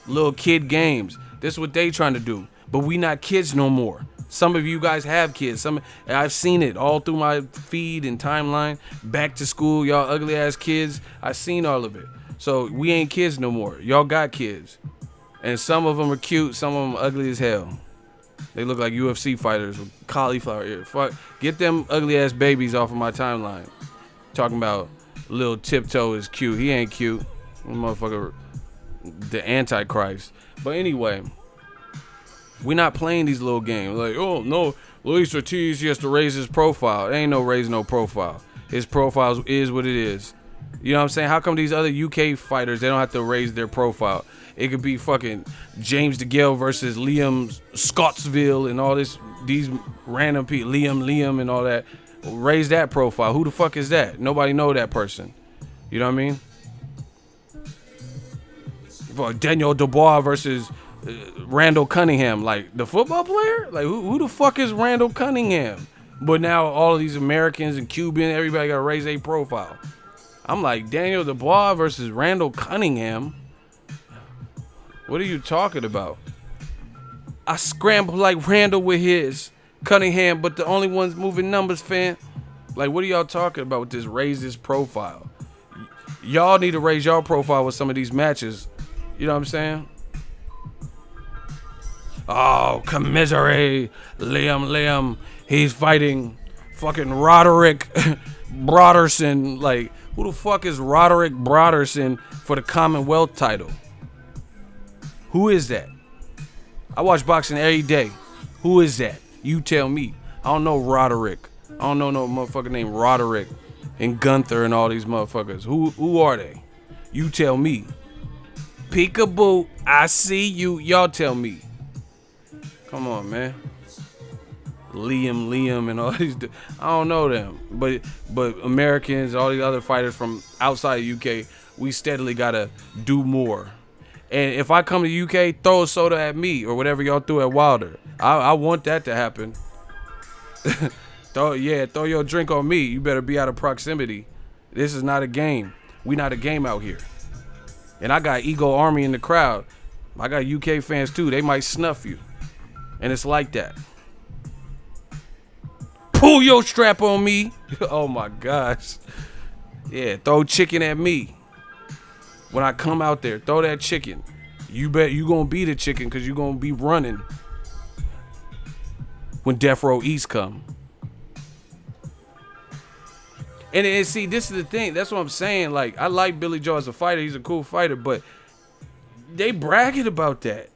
Little kid games. This is what they trying to do. But we not kids no more. Some of you guys have kids. I've seen it all through my feed and timeline. Back to school, y'all ugly ass kids. I've seen all of it. So we ain't kids no more. Y'all got kids. And some of them are cute, some of them ugly as hell. They look like UFC fighters with cauliflower ear. Fuck, get them ugly ass babies off of my timeline. Talking about Lil Tiptoe is cute. He ain't cute. Motherfucker, the Antichrist. But anyway, we're not playing these little games. Like, oh no, Luis Ortiz, he has to raise his profile. It ain't no raising no profile. His profile is what it is. You know what I'm saying? How come these other UK fighters, they don't have to raise their profile? It could be fucking James DeGale versus Liam Scottsville and all these random people, Liam and all that. Raise that profile. Who the fuck is that? Nobody know that person. You know what I mean? Daniel Dubois versus Randall Cunningham, like the football player? Like who the fuck is Randall Cunningham? But now all of these Americans and Cubans, everybody gotta raise their profile. I'm like, Daniel Dubois versus Randall Cunningham? What are you talking about? I scrambled like Randall with his Cunningham, but the only ones moving numbers, fan. Like, what are y'all talking about with this raise this profile? Y'all need to raise y'all profile with some of these matches. You know what I'm saying? Oh, commiserate. Liam. He's fighting fucking Roderick Broderson. Like, who the fuck is Roderick Broderson for the Commonwealth title? Who is that? I watch boxing every day. Who is that? You tell me. I don't know Roderick. I don't know no motherfucker named Roderick and Gunther and all these motherfuckers. Who are they? You tell me. Peekaboo, I see you. Y'all tell me. Come on, man. Liam and all these. I don't know them. But Americans, all these other fighters from outside the UK, we steadily gotta do more. And if I come to the UK, throw a soda at me or whatever y'all threw at Wilder. I want that to happen. Throw your drink on me. You better be out of proximity. This is not a game. We not a game out here. And I got Ego Army in the crowd. I got UK fans too. They might snuff you. And it's like that. Pull your strap on me. Oh my gosh. Yeah, throw chicken at me. When I come out there, throw that chicken. You bet you gonna be the chicken because you gonna be running when Death Row East come. And see, this is the thing. That's what I'm saying. Like, I like Billy Joe as a fighter. He's a cool fighter, but they bragging about that.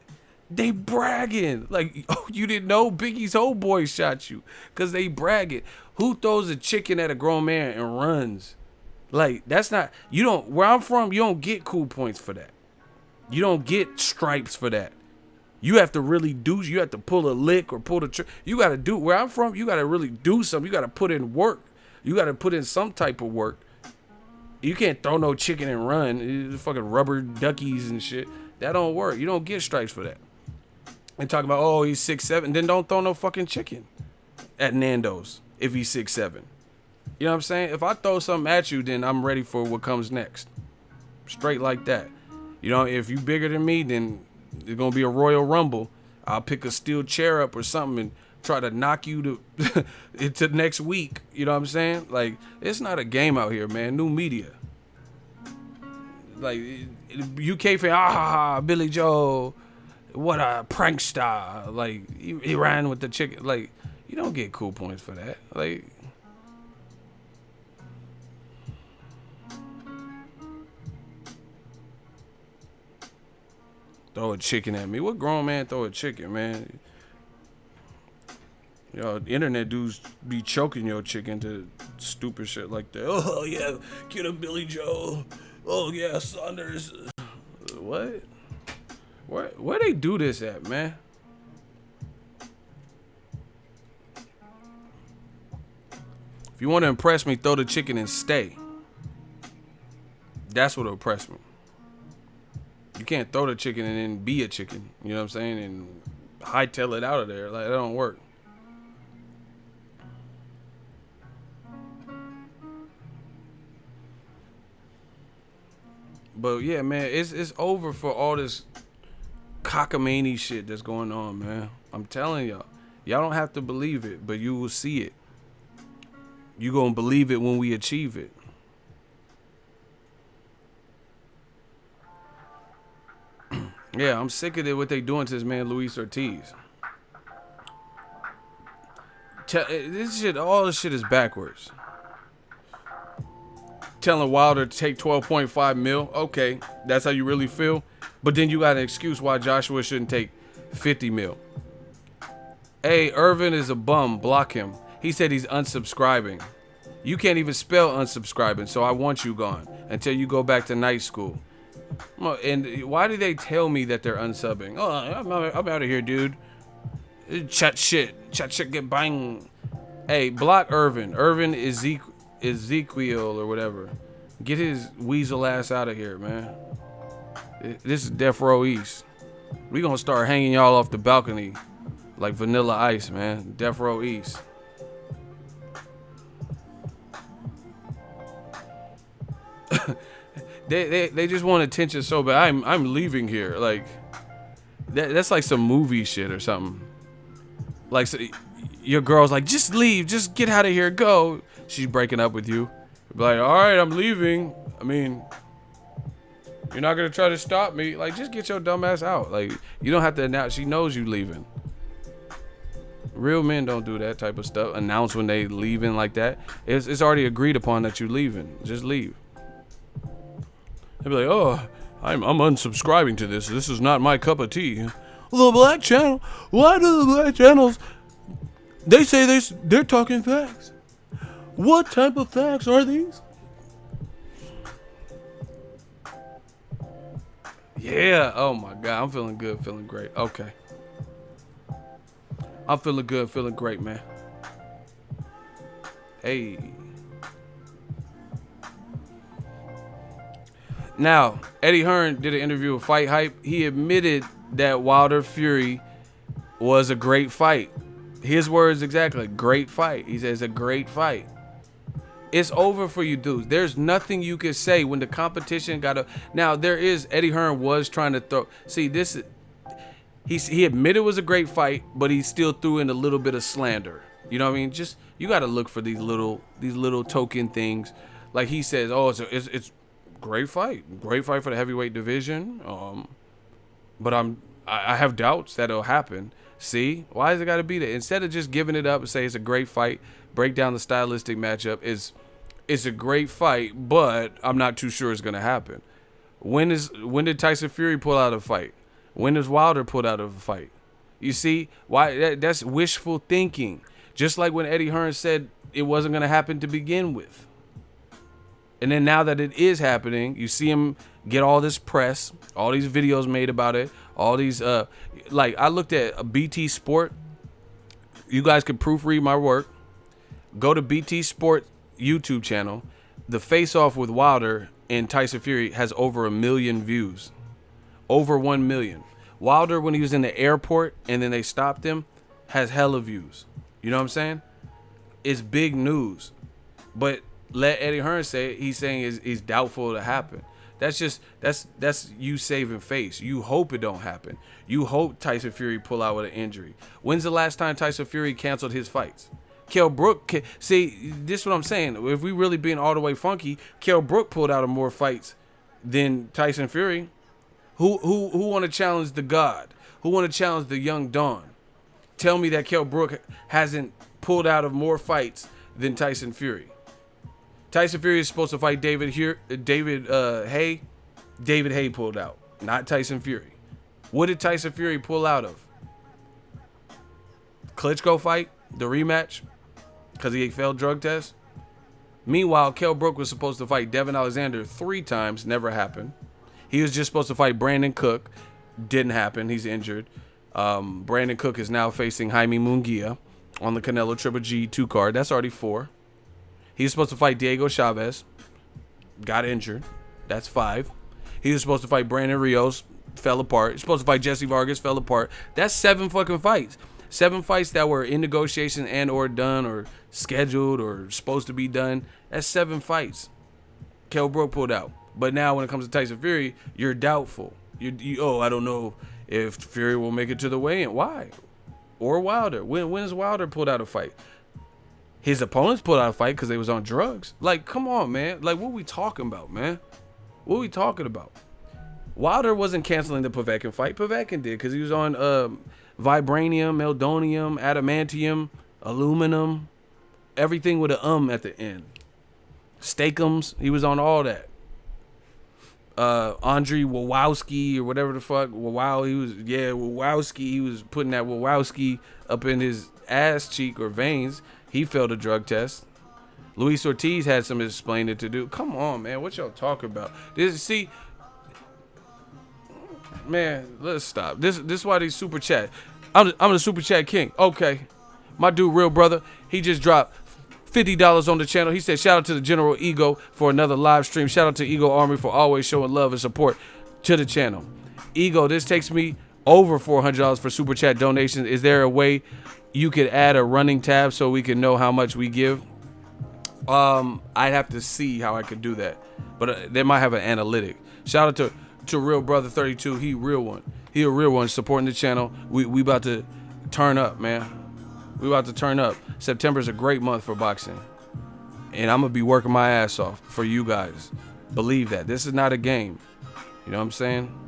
They bragging. Like, oh, you didn't know Biggie's whole boy shot you because they bragging. Who throws a chicken at a grown man and runs? Like, that's not, you don't, where I'm from, you don't get cool points for that. You don't get stripes for that. You have to really do, you have to pull a lick or pull the, you got to do, where I'm from, you got to really do something. You got to put in work. You got to put in some type of work. You can't throw no chicken and run. It's fucking rubber duckies and shit. That don't work. You don't get stripes for that. And talking about, oh, he's 6'7", then don't throw no fucking chicken at Nando's if he's 6'7". You know what I'm saying? If I throw something at you, then I'm ready for what comes next. Straight like that. You know, if you bigger than me, then it's going to be a Royal Rumble. I'll pick a steel chair up or something and try to knock you to into next week. You know what I'm saying? Like, it's not a game out here, man. New media. Like, UK fan, Billy Joe, what a prankster. Like, he ran with the chicken. Like, you don't get cool points for that. Like, Throw a chicken at me. What grown man throw a chicken, man? Yo, the internet dudes be choking your chicken to stupid shit like that. Oh yeah, get a Billy Joe. Oh yeah, Saunders. What? Where they do this at, man? If you want to impress me, throw the chicken and stay. That's what'll impress me. You can't throw the chicken and then be a chicken. You know what I'm saying? And hightail it out of there. Like, that don't work. But yeah, man, it's over for all this cockamamie shit that's going on, man. I'm telling y'all. Y'all don't have to believe it, but you will see it. You gonna believe it when we achieve it. Yeah, I'm sick of it, what they doing to this man Luis Ortiz. This shit, all this shit is backwards. Telling Wilder to take 12.5 mil. Okay, that's how you really feel. But then you got an excuse why Joshua shouldn't take 50 mil. Hey, Irvin is a bum. Block him. He said he's unsubscribing. You can't even spell unsubscribing, so I want you gone until you go back to night school. And why do they tell me that they're unsubbing? Oh, I'm out of here, dude. Chat shit, get bang. Hey, block Irvin. Irvin is Ezekiel or whatever. Get his weasel ass out of here, man. This is Death Row East. We gonna start hanging y'all off the balcony like Vanilla Ice, man. Death Row East. They just want attention so bad. I'm leaving here. Like that's like some movie shit or something. Like so, your girl's like, just leave, just get out of here, go. She's breaking up with you. Be like, all right, I'm leaving. I mean, you're not gonna try to stop me. Like, just get your dumb ass out. Like, you don't have to announce. She knows you leaving. Real men don't do that type of stuff. Announce when they leaving like that. It's already agreed upon that you leaving. Just leave. They'd be like, oh, I'm unsubscribing to this. This is not my cup of tea. The black channel. Why do the black channels? They say they're talking facts. What type of facts are these? Yeah. Oh my God. I'm feeling good. Feeling great. Okay. I'm feeling good. Feeling great, man. Hey. Now, Eddie Hearn did an interview with Fight Hype. He admitted that Wilder Fury was a great fight. His words exactly, great fight. He says a great fight. It's over for you dudes. There's nothing you can say when the competition got a. Now there is Eddie Hearn was trying to throw. See this. He admitted it was a great fight, but he still threw in a little bit of slander. You know what I mean? Just you got to look for these little token things. Like he says, oh, it's great fight for the heavyweight division. But I have doubts that it'll happen. See, why has it got to be that? Instead of just giving it up and say it's a great fight, break down the stylistic matchup. It's a great fight, but I'm not too sure it's gonna happen. When did Tyson Fury pull out of a fight? When does Wilder pull out of a fight? You see why that's wishful thinking. Just like when Eddie Hearn said it wasn't gonna happen to begin with. And then now that it is happening, you see him get all this press, all these videos made about it, all these like I looked at a BT Sport. You guys can proofread my work. Go to BT Sport YouTube channel. The face off with Wilder and Tyson Fury has over 1 million views. Over 1 million. Wilder, when he was in the airport and then they stopped him, has hella views. You know what I'm saying? It's big news. But let Eddie Hearn say it. He's saying it's doubtful to happen. That's you saving face. You hope it don't happen. You hope Tyson Fury pull out with an injury. When's the last time Tyson Fury canceled his fights? Kell Brook, see, this is what I'm saying. If we really being all the way funky, Kell Brook pulled out of more fights than Tyson Fury. Who want to challenge the God? Who want to challenge the Young Dawn? Tell me that Kell Brook hasn't pulled out of more fights than Tyson Fury. Tyson Fury is supposed to fight David Hay. David Hay pulled out, not Tyson Fury. What did Tyson Fury pull out of? Klitschko fight, the rematch, because he failed drug test. Meanwhile, Kell Brook was supposed to fight Devin Alexander 3 times, never happened. He was just supposed to fight Brandon Cook, didn't happen. He's injured. Brandon Cook is now facing Jaime Munguia on the Canelo Triple G 2 card. That's already 4. He was supposed to fight Diego Chavez, got injured. That's 5. He was supposed to fight Brandon Rios, fell apart. He's supposed to fight Jesse Vargas, fell apart. That's 7 fucking fights. 7 fights that were in negotiation and or done or scheduled or supposed to be done. That's 7 fights. Kell Brook pulled out. But now when it comes to Tyson Fury, you're doubtful. I don't know if Fury will make it to the weigh-in. Why? Or Wilder. When has Wilder pulled out a fight? His opponents pulled out a fight because they was on drugs. Like, come on, man. Like, what we talking about, man? What we talking about? Wilder wasn't canceling the Povetkin fight. Povetkin did because he was on vibranium, meldonium, adamantium, aluminum, everything with an at the end. Steakums, he was on all that. Andrei Wawowski or whatever the fuck, Wawowski, he was putting that Wawowski up in his ass cheek or veins. He failed a drug test. Luis Ortiz had some explaining to do. Come on, man, what y'all talking about? Man, let's stop. This is why these super chat. I'm the super chat king. Okay. My dude, Real Brother, he just dropped $50 on the channel. He said, shout out to the General Ego for another live stream. Shout out to Ego Army for always showing love and support to the channel. Ego, this takes me over $400 for super chat donations. Is there a way you could add a running tab so we can know how much we give? I'd have to see how I could do that. But they might have an analytic. Shout out to Real Brother 32. He real one. He a real one supporting the channel. We about to turn up, man. We about to turn up. September is a great month for boxing. And I'm going to be working my ass off for you guys. Believe that. This is not a game. You know what I'm saying?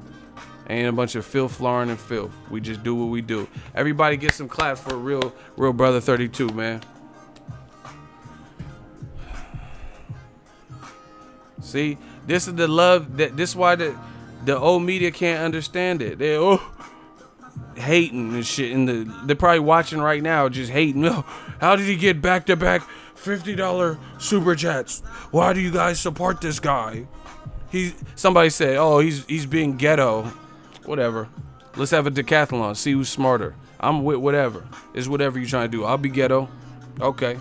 Ain't a bunch of filth, flooring, and filth. We just do what we do. Everybody get some claps for Real Brother 32, man. See? This is the love. This is why the old media can't understand it. They're hating and shit. And they're probably watching right now just hating. How did he get back-to-back $50 super chats? Why do you guys support this guy? Somebody said, he's being ghetto. Whatever. Let's have a decathlon. See who's smarter. I'm with whatever. It's whatever you're trying to do. I'll be ghetto. Okay.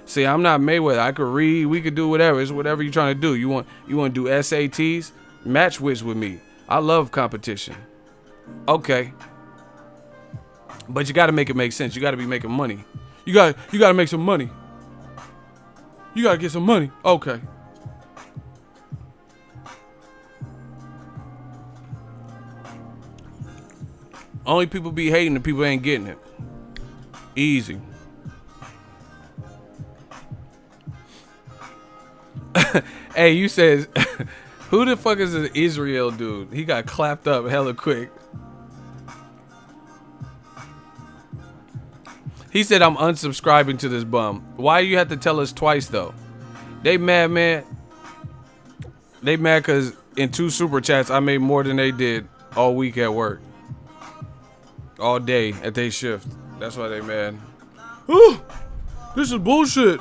See, I'm not Mayweather. I could read. We could do whatever. It's whatever you're trying to do. You want to do SATs? Match whiz with me. I love competition. Okay. But you got to make it make sense. You got to be making money. You got to make some money. You got to get some money. Okay. Only people be hating the people ain't getting it. Easy. Hey, you says, who the fuck is this Israel dude? He got clapped up hella quick. He said, I'm unsubscribing to this bum. Why you have to tell us twice, though? They mad, man. They mad because in 2 super chats, I made more than they did all week at work. All day at their shift. That's why they mad. Ooh, this is bullshit.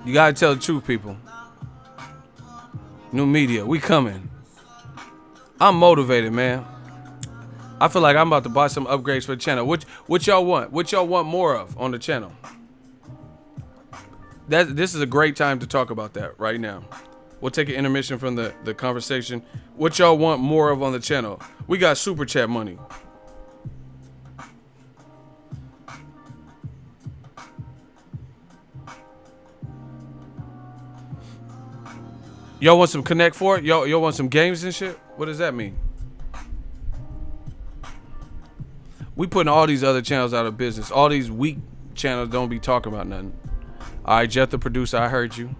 You gotta tell the truth, people. New media, we coming. I'm motivated, man. I feel like I'm about to buy some upgrades for the channel. What y'all want? What y'all want more of on the channel? This is a great time to talk about that right now. We'll take an intermission from the conversation. What y'all want more of on the channel? We got super chat money. Y'all want some Connect for it? Y'all want some games and shit? What does that mean? We putting all these other channels out of business. All these weak channels don't be talking about nothing. All right, Jeff the producer, I heard you.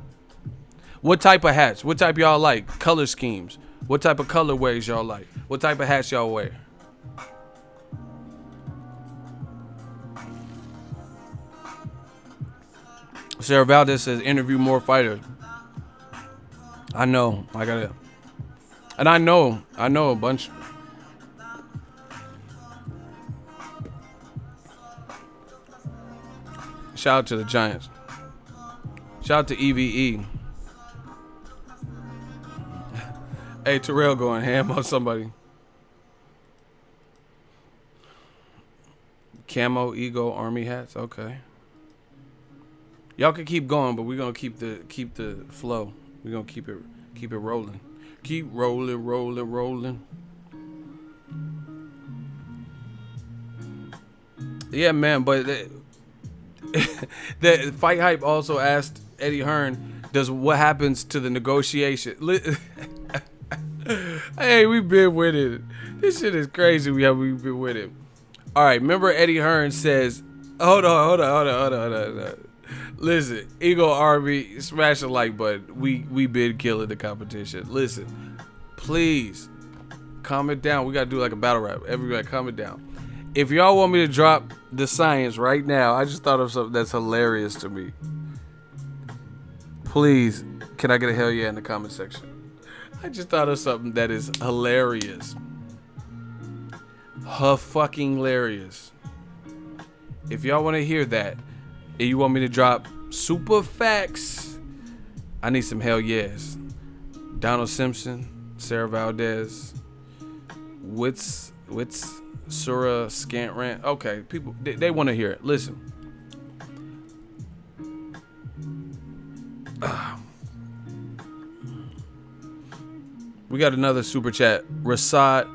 What type of hats? What type y'all like? Color schemes. What type of colorways y'all like? What type of hats y'all wear? Sarah Valdez says, interview more fighters. I know. I gotta And I know a bunch. Shout out to the Giants. Shout out to EVE. Hey, Terrell going ham on somebody. Camo, Ego, Army hats. Okay. Y'all can keep going, but we're gonna keep the flow. We're gonna keep it rolling. Keep rolling. Yeah, man, but the Fight Hype also asked Eddie Hearn, does what happens to the negotiation? Hey, we've been with it. This shit is crazy. We've been with it. All right, remember Eddie Hearn says, hold on. Listen, Eagle Army, smash the like button. We been killing the competition. Listen, please, calm it down. We gotta do like a battle rap. Everybody, calm it down. If y'all want me to drop the science right now, I just thought of something that's hilarious to me. Please, can I get a hell yeah in the comment section? I just thought of something that is hilarious. Fucking hilarious. If y'all want to hear that, and you want me to drop super facts, I need some hell yes. Donald Simpson, Sarah Valdez, Wits, Sura Scantrant. Okay, people, they want to hear it. Listen. We got another super chat. Rasad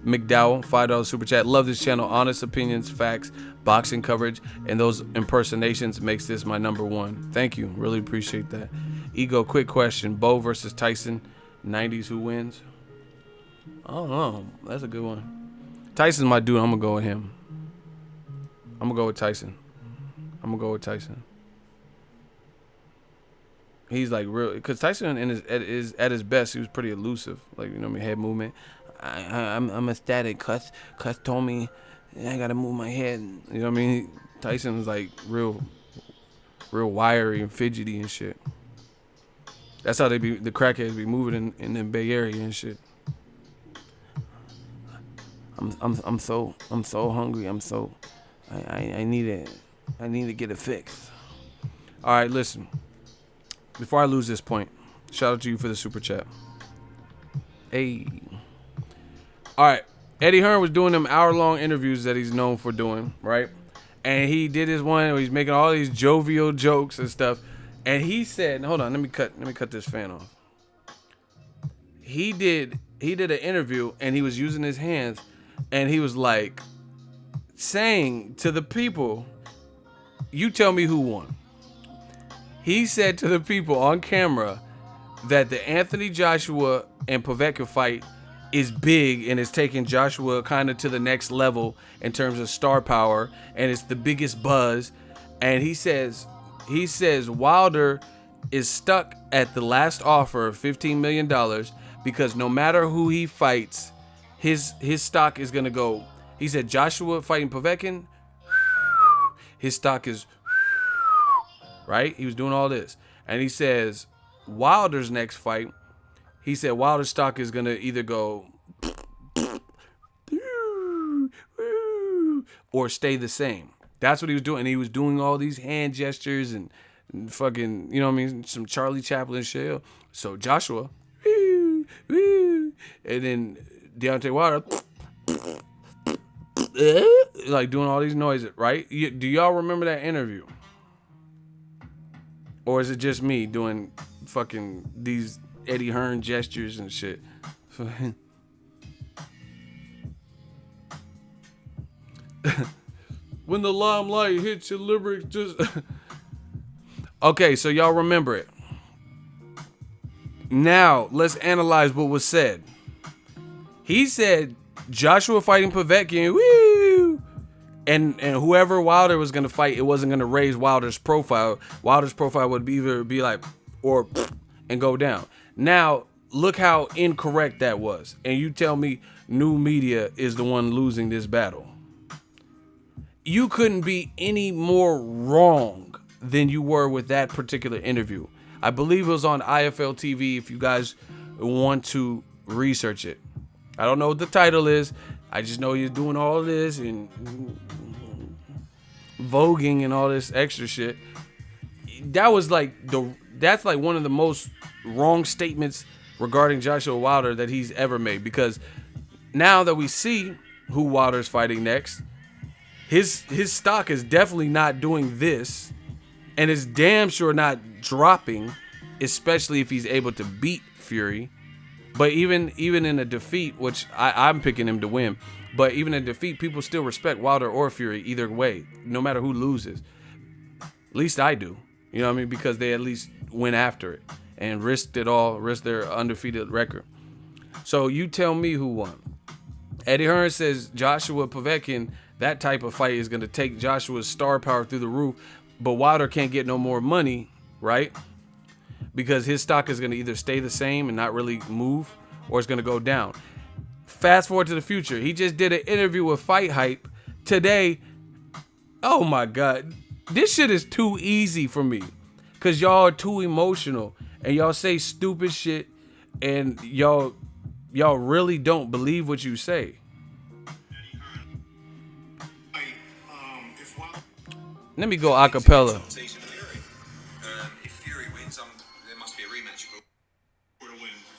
McDowell, $5 super chat. Love this channel. Honest opinions, facts, boxing coverage, and those impersonations makes this my number one. Thank you. Really appreciate that. Ego, quick question. Bo versus Tyson, 90s, who wins? I don't know. That's a good one. Tyson's my dude. I'm going to go with him. I'm going to go with Tyson. He's like real, because Tyson is at his best. He was pretty elusive, like, you know what I mean, head movement. I'm ecstatic. Cuss told me I gotta move my head. You know what I mean? Tyson was like real wiry and fidgety and shit. That's how the crackheads be moving in the Bay Area and shit. I'm so hungry. I need to get it fixed. All right, listen. Before I lose this point, shout out to you for the super chat. Hey. All right. Eddie Hearn was doing them hour-long interviews that he's known for doing, right? And he did his one where he's making all these jovial jokes and stuff. And he said, hold on, let me cut this fan off. He did an interview and he was using his hands and he was like saying to the people, you tell me who won. He said to the people on camera that the Anthony Joshua and Povetkin fight is big and it's taking Joshua kind of to the next level in terms of star power, and it's the biggest buzz. And he says Wilder is stuck at the last offer of $15 million because no matter who he fights, his stock is gonna go. He said Joshua fighting Povetkin, his stock is right. He was doing all this, and he says Wilder's next fight, he said Wilder's stock is gonna either go or stay the same. That's what he was doing. And he was doing all these hand gestures and fucking, you know what I mean, some Charlie Chaplin shit. So Joshua, and then Deontay Wilder, like doing all these noises, right? Do y'all remember that interview? Or is it just me doing fucking these Eddie Hearn gestures and shit? When the limelight hits your lyrics, just... Okay, so y'all remember it. Now, let's analyze what was said. He said Joshua fighting Povetkin, woo! And whoever Wilder was going to fight, it wasn't going to raise Wilder's profile. Wilder's profile would either be like, or, and go down. Now, look how incorrect that was. And you tell me new media is the one losing this battle. You couldn't be any more wrong than you were with that particular interview. I believe it was on IFL TV if you guys want to research it. I don't know what the title is. I just know you're doing all this and voguing and all this extra shit. That's like one of the most wrong statements regarding Joshua Wilder that he's ever made, because now that we see who Wilder's fighting next, his stock is definitely not doing this, and it's damn sure not dropping, especially if he's able to beat Fury. But even in a defeat, which I'm picking him to win, but even in defeat, people still respect Wilder or Fury either way, no matter who loses. At least I do. You know what I mean? Because they at least went after it and risked it all, risked their undefeated record. So you tell me who won. Eddie Hearn says Joshua Povetkin, that type of fight is going to take Joshua's star power through the roof, but Wilder can't get no more money, right? Because his stock is going to either stay the same and not really move, or it's going to go down. Fast forward to the future. He just did an interview with Fight Hype today. Oh my God. This shit is too easy for me, because y'all are too emotional and y'all say stupid shit, and y'all really don't believe what you say. Let me go a cappella. If Fury wins, there must be a rematch.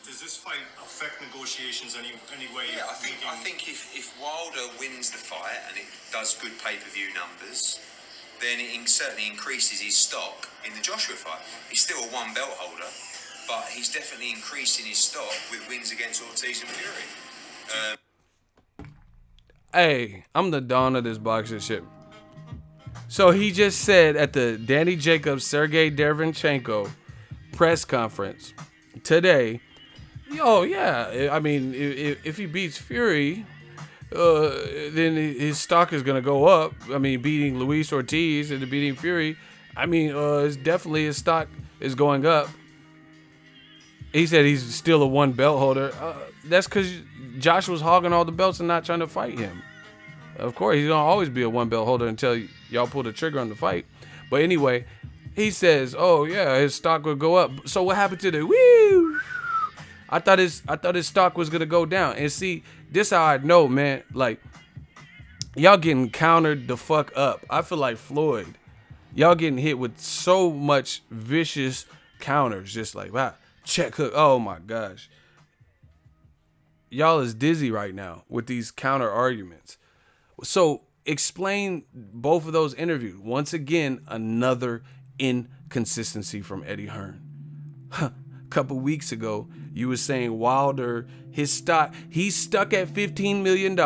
Does this fight affect negotiations any way? Yeah, I think if Wilder wins the fight and it does good pay-per-view numbers, then it certainly increases his stock in the Joshua fight. He's still a one belt holder, but he's definitely increasing his stock with wins against Ortiz and Fury. Hey, I'm the dawn of this boxing shit. So he just said at the Danny Jacobs Sergey Derevyanchenko press conference today, I mean, if he beats Fury, then his stock is gonna go up. I mean, beating Luis Ortiz and beating Fury, I mean, it's definitely his stock is going up. He said he's still a one belt holder. That's because Joshua's hogging all the belts and not trying to fight him. Of course, he's gonna always be a one belt holder until y'all pull the trigger on the fight. But anyway, he says, "Oh yeah, his stock will go up." So what happened to the woo? I thought his stock was gonna go down. And see, this how I know, man. Like, y'all getting countered the fuck up. I feel like Floyd. Y'all getting hit with so much vicious counters, just like wow, check hook. Oh my gosh, y'all is dizzy right now with these counter arguments. So explain both of those interviews. Once again, another inconsistency from Eddie Hearn. A couple weeks ago, you were saying Wilder, his stock, he's stuck at $15 million,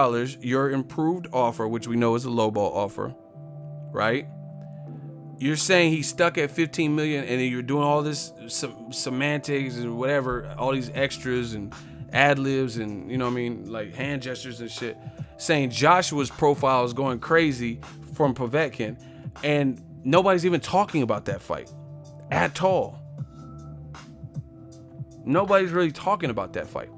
your improved offer, which we know is a lowball offer, right? You're saying he's stuck at $15 million, and then you're doing all this semantics and whatever, all these extras and ad libs and, you know what I mean, like hand gestures and shit, saying Joshua's profile is going crazy from Povetkin, and nobody's even talking about that fight at all. Nobody's really talking about that fight.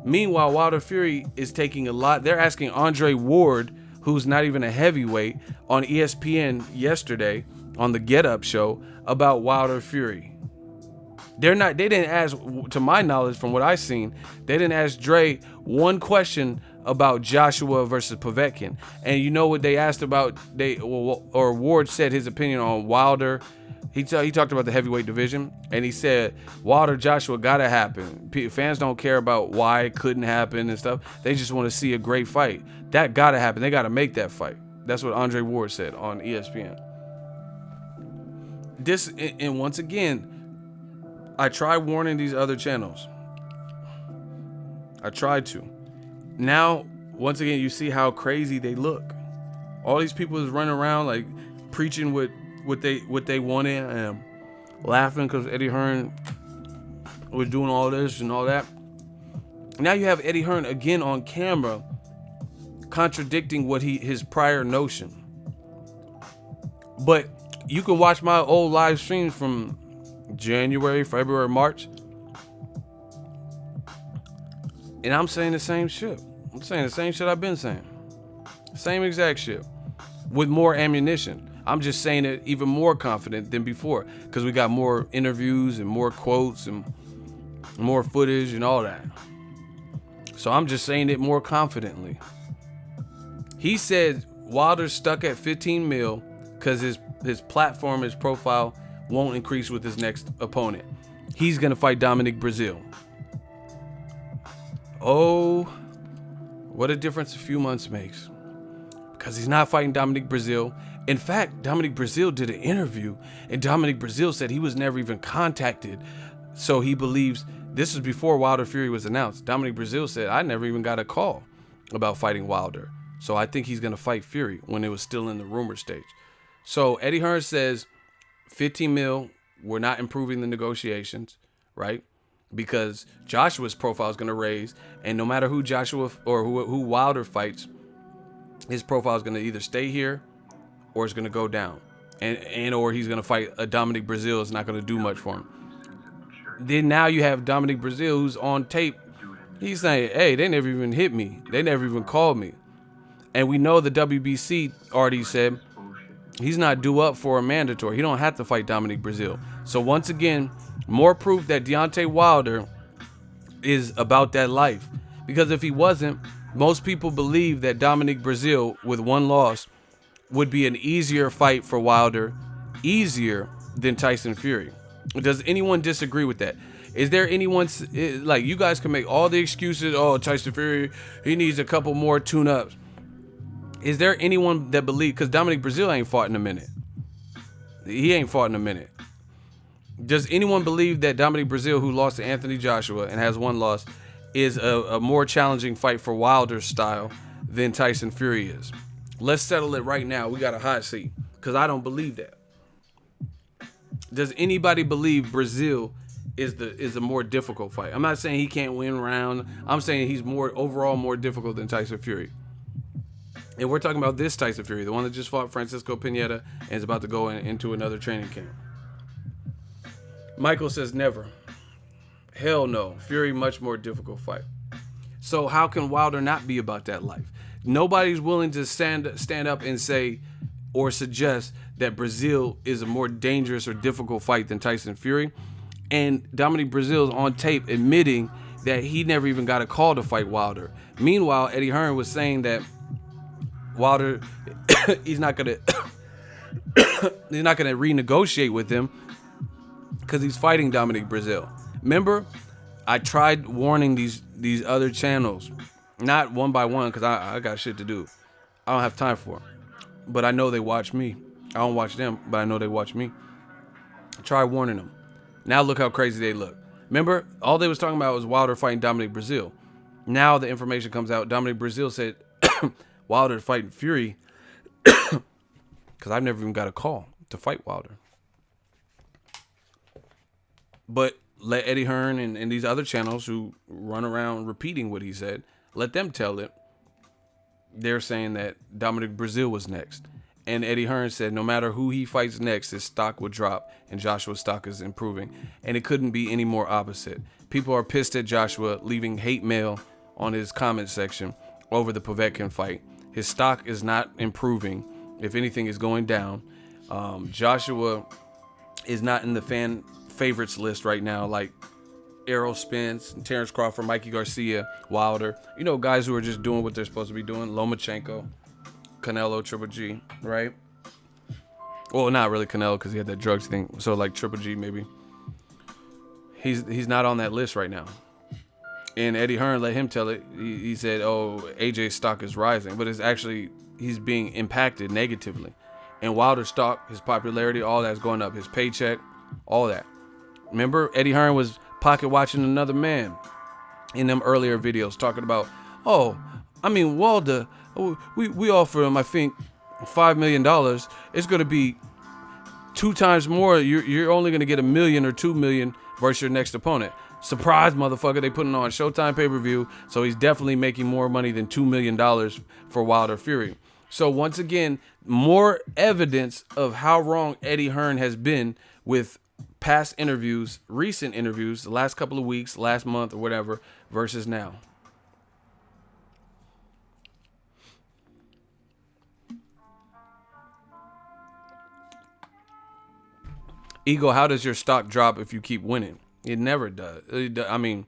Meanwhile, Wilder Fury is taking a lot. They're asking Andre Ward, who's not even a heavyweight, on ESPN yesterday on the Get Up show about Wilder Fury. They didn't ask, to my knowledge, from what I've seen, they didn't ask Dre one question about Joshua versus Povetkin. And you know what they asked about? Ward said his opinion on Wilder. He talked about the heavyweight division, and he said Wilder Joshua gotta happen. Fans don't care about why it couldn't happen and stuff. They just want to see a great fight. That gotta happen. They gotta make that fight. That's what Andre Ward said on ESPN. And once again, I tried warning these other channels. I tried to. Now, once again, you see how crazy they look. All these people is running around like preaching what they wanted and laughing because Eddie Hearn was doing all this and all that. Now you have Eddie Hearn again on camera contradicting what his prior notion. But you can watch my old live streams from January, February, March, and I'm saying the same shit. I'm saying the same shit I've been saying. Same exact shit with more ammunition. I'm just saying it even more confident than before because we got more interviews and more quotes and more footage and all that. So I'm just saying it more confidently. He said Wilder's stuck at 15 mil because his platform, his profile won't increase with his next opponent. He's going to fight Dominic Breazeale. Oh, what a difference a few months makes. Because he's not fighting Dominic Breazeale. In fact, Dominic Breazeale did an interview, and Dominic Breazeale said he was never even contacted. So he believes, this is before Wilder Fury was announced. Dominic Breazeale said, I never even got a call about fighting Wilder. So I think he's going to fight Fury when it was still in the rumor stage. So Eddie Hearn says 15 mil, we're not improving the negotiations, right? Because Joshua's profile is going to raise, and no matter who Joshua or who Wilder fights, his profile is going to either stay here or it's going to go down, and or he's going to fight a Dominic Breazeale. It's not going to do much for him. Then now you have Dominic Breazeale who's on tape. He's saying, hey, they never even hit me. They never even called me. And we know the WBC already said he's not due up for a mandatory. He don't have to fight Dominic Breazeale. So once again, more proof that Deontay Wilder is about that life. Because if he wasn't, most people believe that Dominic Breazeale, with one loss, would be an easier fight for Wilder, easier than Tyson Fury. Does anyone disagree with that? Is there anyone, like, you guys can make all the excuses, oh, Tyson Fury, he needs a couple more tune-ups. Is there anyone that believes, because Dominic Breazeale ain't fought in a minute. He ain't fought in a minute. Does anyone believe that Dominic Breazeale, who lost to Anthony Joshua and has one loss, is a more challenging fight for Wilder's style than Tyson Fury is? Let's settle it right now. We got a hot seat, because I don't believe that. Does anybody believe Breazeale is a more difficult fight? I'm not saying he can't win round. I'm saying he's overall more difficult than Tyson Fury. And we're talking about this Tyson Fury, the one that just fought Francisco Pineda and is about to go into another training camp. Michael says never. Hell no. Fury, much more difficult fight. So how can Wilder not be about that life? Nobody's willing to stand up and say or suggest that Breazeale is a more dangerous or difficult fight than Tyson Fury. And Dominic Breazeale's on tape admitting that he never even got a call to fight Wilder. Meanwhile, Eddie Hearn was saying that Wilder, he's not gonna renegotiate with him because he's fighting Dominic Breazeale. Remember, I tried warning these other channels, not one by one, because I got shit to do. I don't have time for it. But I know they watch me. I don't watch them, but I know they watch me. I tried warning them. Now look how crazy they look. Remember, all they was talking about was Wilder fighting Dominic Breazeale. Now the information comes out. Dominic Breazeale said Wilder fighting Fury because I've never even got a call to fight Wilder. But let Eddie Hearn and these other channels who run around repeating what he said, let them tell it. They're saying that Dominic Breazeale was next. And Eddie Hearn said no matter who he fights next, his stock would drop and Joshua's stock is improving. And it couldn't be any more opposite. People are pissed at Joshua, leaving hate mail on his comment section over the Povetkin fight. His stock is not improving. If anything, is going down. Joshua is not in the fan favorites list right now, like Errol Spence, Terrence Crawford, Mikey Garcia, Wilder. You know, guys who are just doing what they're supposed to be doing. Lomachenko, Canelo, Triple G, right? Well, not really Canelo because he had that drugs thing. So like Triple G maybe. He's not on that list right now. And Eddie Hearn let him tell it. He said, oh, AJ's stock is rising. But it's actually, he's being impacted negatively. And Wilder's stock, his popularity, all that's going up. His paycheck, all that. Remember, Eddie Hearn was pocket watching another man in them earlier videos talking about, oh, I mean, Wilder, we offer him, I think, $5 million. It's going to be 2 times more. You're only going to get $1 million or $2 million versus your next opponent. Surprise, motherfucker. They putting on Showtime pay-per-view. So he's definitely making more money than $2 million for Wilder Fury. So once again, more evidence of how wrong Eddie Hearn has been with past interviews, recent interviews, the last couple of weeks, last month or whatever, versus now. Ego, how does your stock drop if you keep winning? It never does. I mean,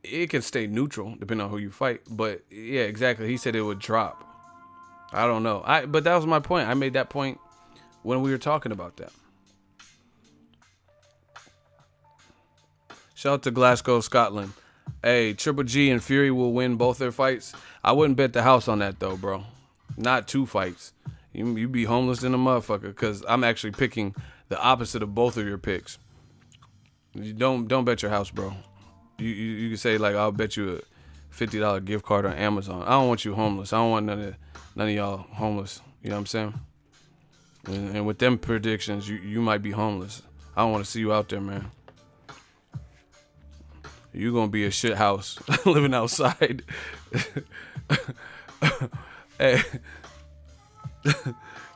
it can stay neutral depending on who you fight. But yeah, exactly. He said it would drop. I don't know. But that was my point. I made that point when we were talking about that. Shout out to Glasgow, Scotland. Hey, Triple G and Fury will win both their fights. I wouldn't bet the house on that though, bro. Not 2 fights. You be homeless in a motherfucker because I'm actually picking the opposite of both of your picks. You don't bet your house, bro. You can say like I'll bet you a $50 gift card on Amazon. I don't want you homeless. I don't want none of y'all homeless. You know what I'm saying? And with them predictions, you might be homeless. I don't want to see you out there, man. You gonna be a shit house living outside. Hey.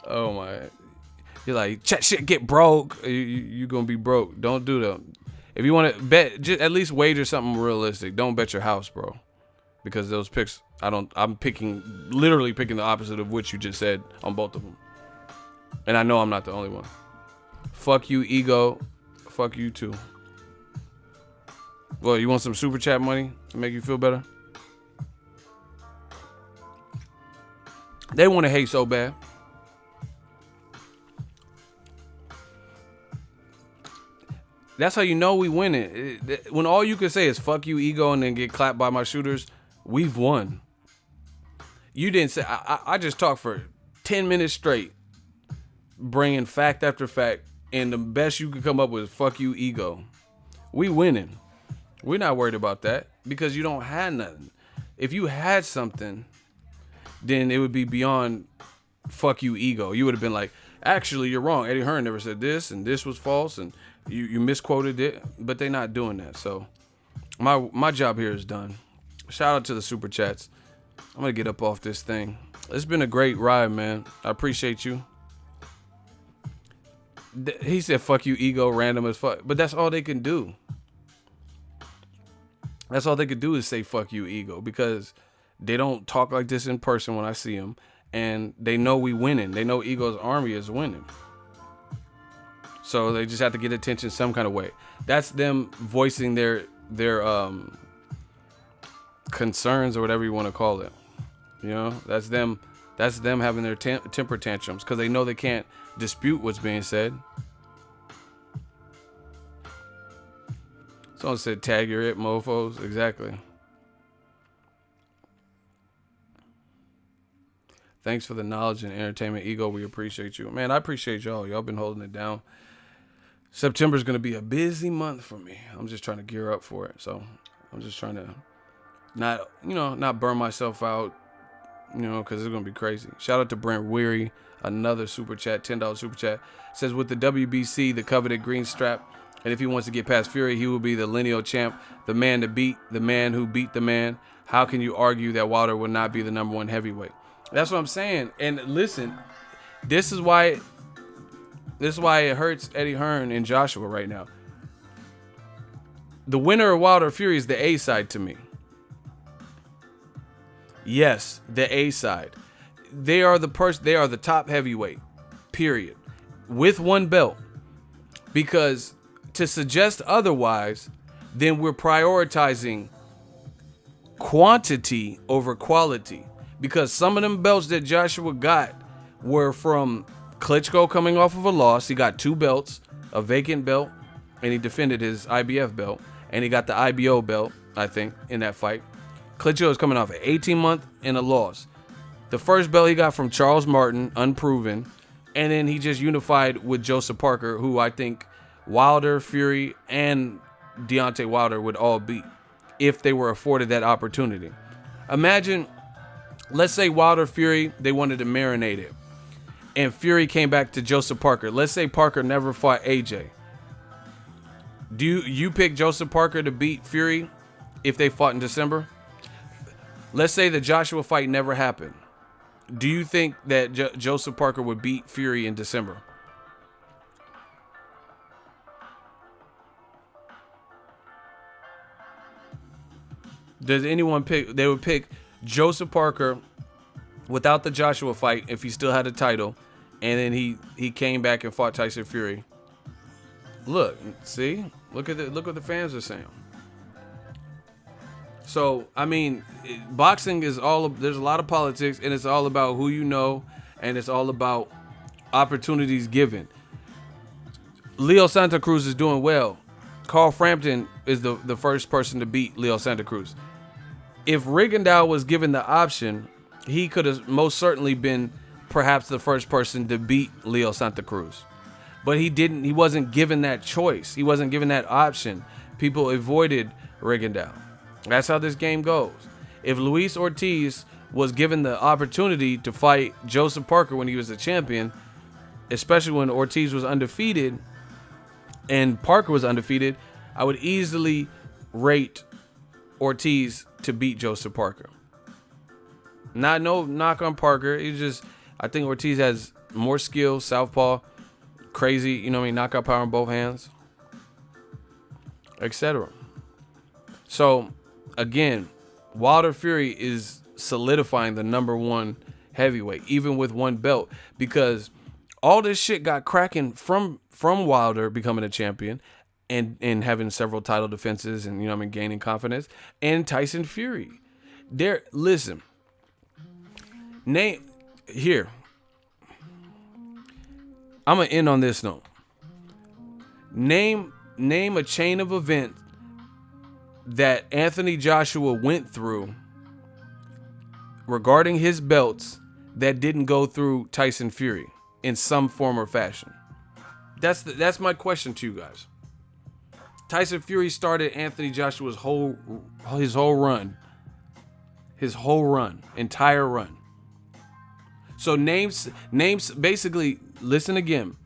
Oh my. You're like, chat shit get broke. You gonna be broke. Don't do that. If you want to bet, just at least wager something realistic. Don't bet your house, bro. Because those picks, I'm literally picking the opposite of what you just said on both of them. And I know I'm not the only one. Fuck you, Ego. Fuck you too. Well, you want some super chat money to make you feel better? They want to hate so bad. That's how you know we win it. When all you can say is fuck you, Ego, and then get clapped by my shooters, we've won. You didn't say, I just talked for 10 minutes straight, bringing fact after fact, and the best you could come up with is fuck you, Ego. We winning. We're not worried about that because you don't have nothing. If you had something, then it would be beyond fuck you, Ego. You would have been like, actually, you're wrong. Eddie Hearn never said this, and this was false, and you misquoted it. But they're not doing that. So my job here is done. Shout out to the super chats. I'm gonna get up off this thing. It's been a great ride, man. I appreciate you. He said fuck you, Ego, random as fuck. But that's all they can do. That's all they could do is say fuck you, Ego, because they don't talk like this in person when I see them, and they know we winning. They know Ego's army is winning. So they just have to get attention some kind of way. That's them voicing their concerns or whatever you want to call it. You know, that's them having their temper tantrums because they know they can't dispute what's being said. Someone said, tag your it, mofos. Exactly. Thanks for the knowledge and entertainment, Ego. We appreciate you. Man, I appreciate y'all. Y'all been holding it down. September's going to be a busy month for me. I'm just trying to gear up for it. So I'm just trying to not burn myself out, because it's going to be crazy. Shout out to Brent Weary. Another super chat, $10 super chat. Says, with the WBC, the coveted green strap, and if he wants to get past Fury, he will be the lineal champ, the man to beat, the man who beat the man. How can you argue that Wilder would not be the number 1 heavyweight? That's what I'm saying. And listen, this is why it hurts Eddie Hearn and Joshua right now. The winner of Wilder Fury is the A side to me. Yes, the A side. They are the top heavyweight, period, with 1 belt. Because to suggest otherwise, then we're prioritizing quantity over quality. Because some of them belts that Joshua got were from Klitschko coming off of a loss. He got 2 belts, a vacant belt, and he defended his IBF belt. And he got the IBO belt, I think, in that fight. Klitschko is coming off an 18-month and a loss. The first belt he got from Charles Martin, unproven. And then he just unified with Joseph Parker, who I think Wilder, Fury, and Deontay Wilder would all beat if they were afforded that opportunity. Imagine, let's say Wilder, Fury, they wanted to marinate it. And Fury came back to Joseph Parker. Let's say Parker never fought AJ. Do you pick Joseph Parker to beat Fury if they fought in December? Let's say the Joshua fight never happened. Do you think that Joseph Parker would beat Fury in December? Does anyone pick? They would pick Joseph Parker without the Joshua fight if he still had a title, and then he came back and fought Tyson Fury, Look, see, look what the fans are saying. So I mean, boxing is there's a lot of politics, and it's all about who you know, and it's all about opportunities given. Leo Santa Cruz is doing well. Carl Frampton is the first person to beat Leo Santa Cruz. If Rigondeaux was given the option, he could have most certainly been perhaps the first person to beat Leo Santa Cruz. But he didn't. He wasn't given that choice. He wasn't given that option. People avoided Rigondeaux. That's how this game goes. If Luis Ortiz was given the opportunity to fight Joseph Parker when he was a champion, especially when Ortiz was undefeated and Parker was undefeated, I would easily rate Ortiz to beat Joseph Parker. Not no knock on Parker. It's just I think Ortiz has more skill, southpaw, crazy, you know what I mean, knockout power in both hands, etc. So again, Wilder Fury is solidifying the number one heavyweight, even with one belt, because all this shit got cracking from Wilder becoming a champion and having several title defenses and, you know what I mean, gaining confidence, and Tyson Fury. Listen, name here. I'm gonna end on this note. Name a chain of events that Anthony Joshua went through regarding his belts that didn't go through Tyson Fury in some form or fashion. That's my question to you guys. Tyson Fury started Anthony Joshua's entire run. So names basically, listen again.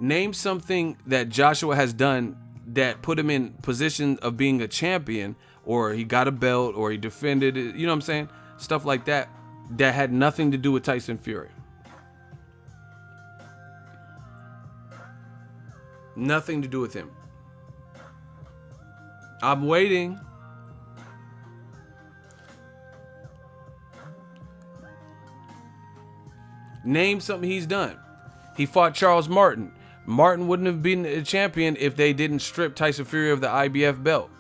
Name something that Joshua has done that put him in position of being a champion, or he got a belt, or he defended it, you know what I'm saying? Stuff like that had nothing to do with Tyson Fury. Nothing to do with him. I'm waiting. Name something he's done. He fought Charles Martin. Martin wouldn't have been a champion if they didn't strip Tyson Fury of the IBF belt.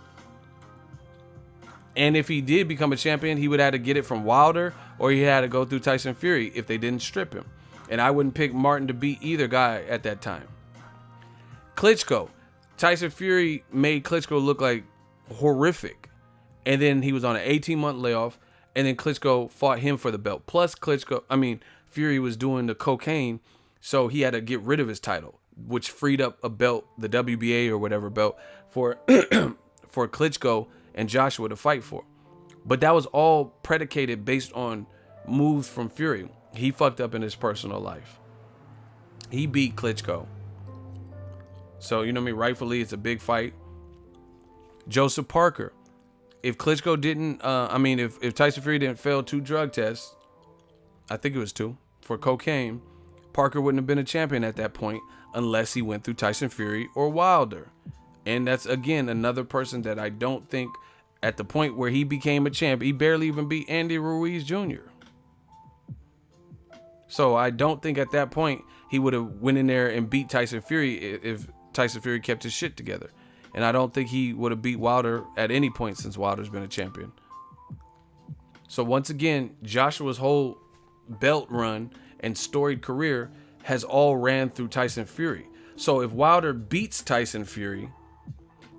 And if he did become a champion, he would have to get it from Wilder, or he had to go through Tyson Fury if they didn't strip him. And I wouldn't pick Martin to beat either guy at that time. Klitschko. Tyson Fury made Klitschko look like horrific. And then he was on an 18-month layoff, and then Klitschko fought him for the belt. Plus Fury was doing the cocaine, so he had to get rid of his title, which freed up a belt, the WBA or whatever belt, for for Klitschko and Joshua to fight for. But that was all predicated based on moves from Fury. He fucked up in his personal life. He beat Klitschko. So, you know what I mean? Rightfully, it's a big fight. Joseph Parker. If Klitschko didn't, if Tyson Fury didn't fail 2 drug tests, I think it was 2, for cocaine, Parker wouldn't have been a champion at that point unless he went through Tyson Fury or Wilder. And that's, again, another person that I don't think at the point where he became a champ, he barely even beat Andy Ruiz Jr. So I don't think at that point he would have went in there and beat Tyson Fury if Tyson Fury kept his shit together. And I don't think he would have beat Wilder at any point since Wilder's been a champion. So once again, Joshua's whole belt run and storied career has all ran through Tyson Fury. So if Wilder beats Tyson Fury,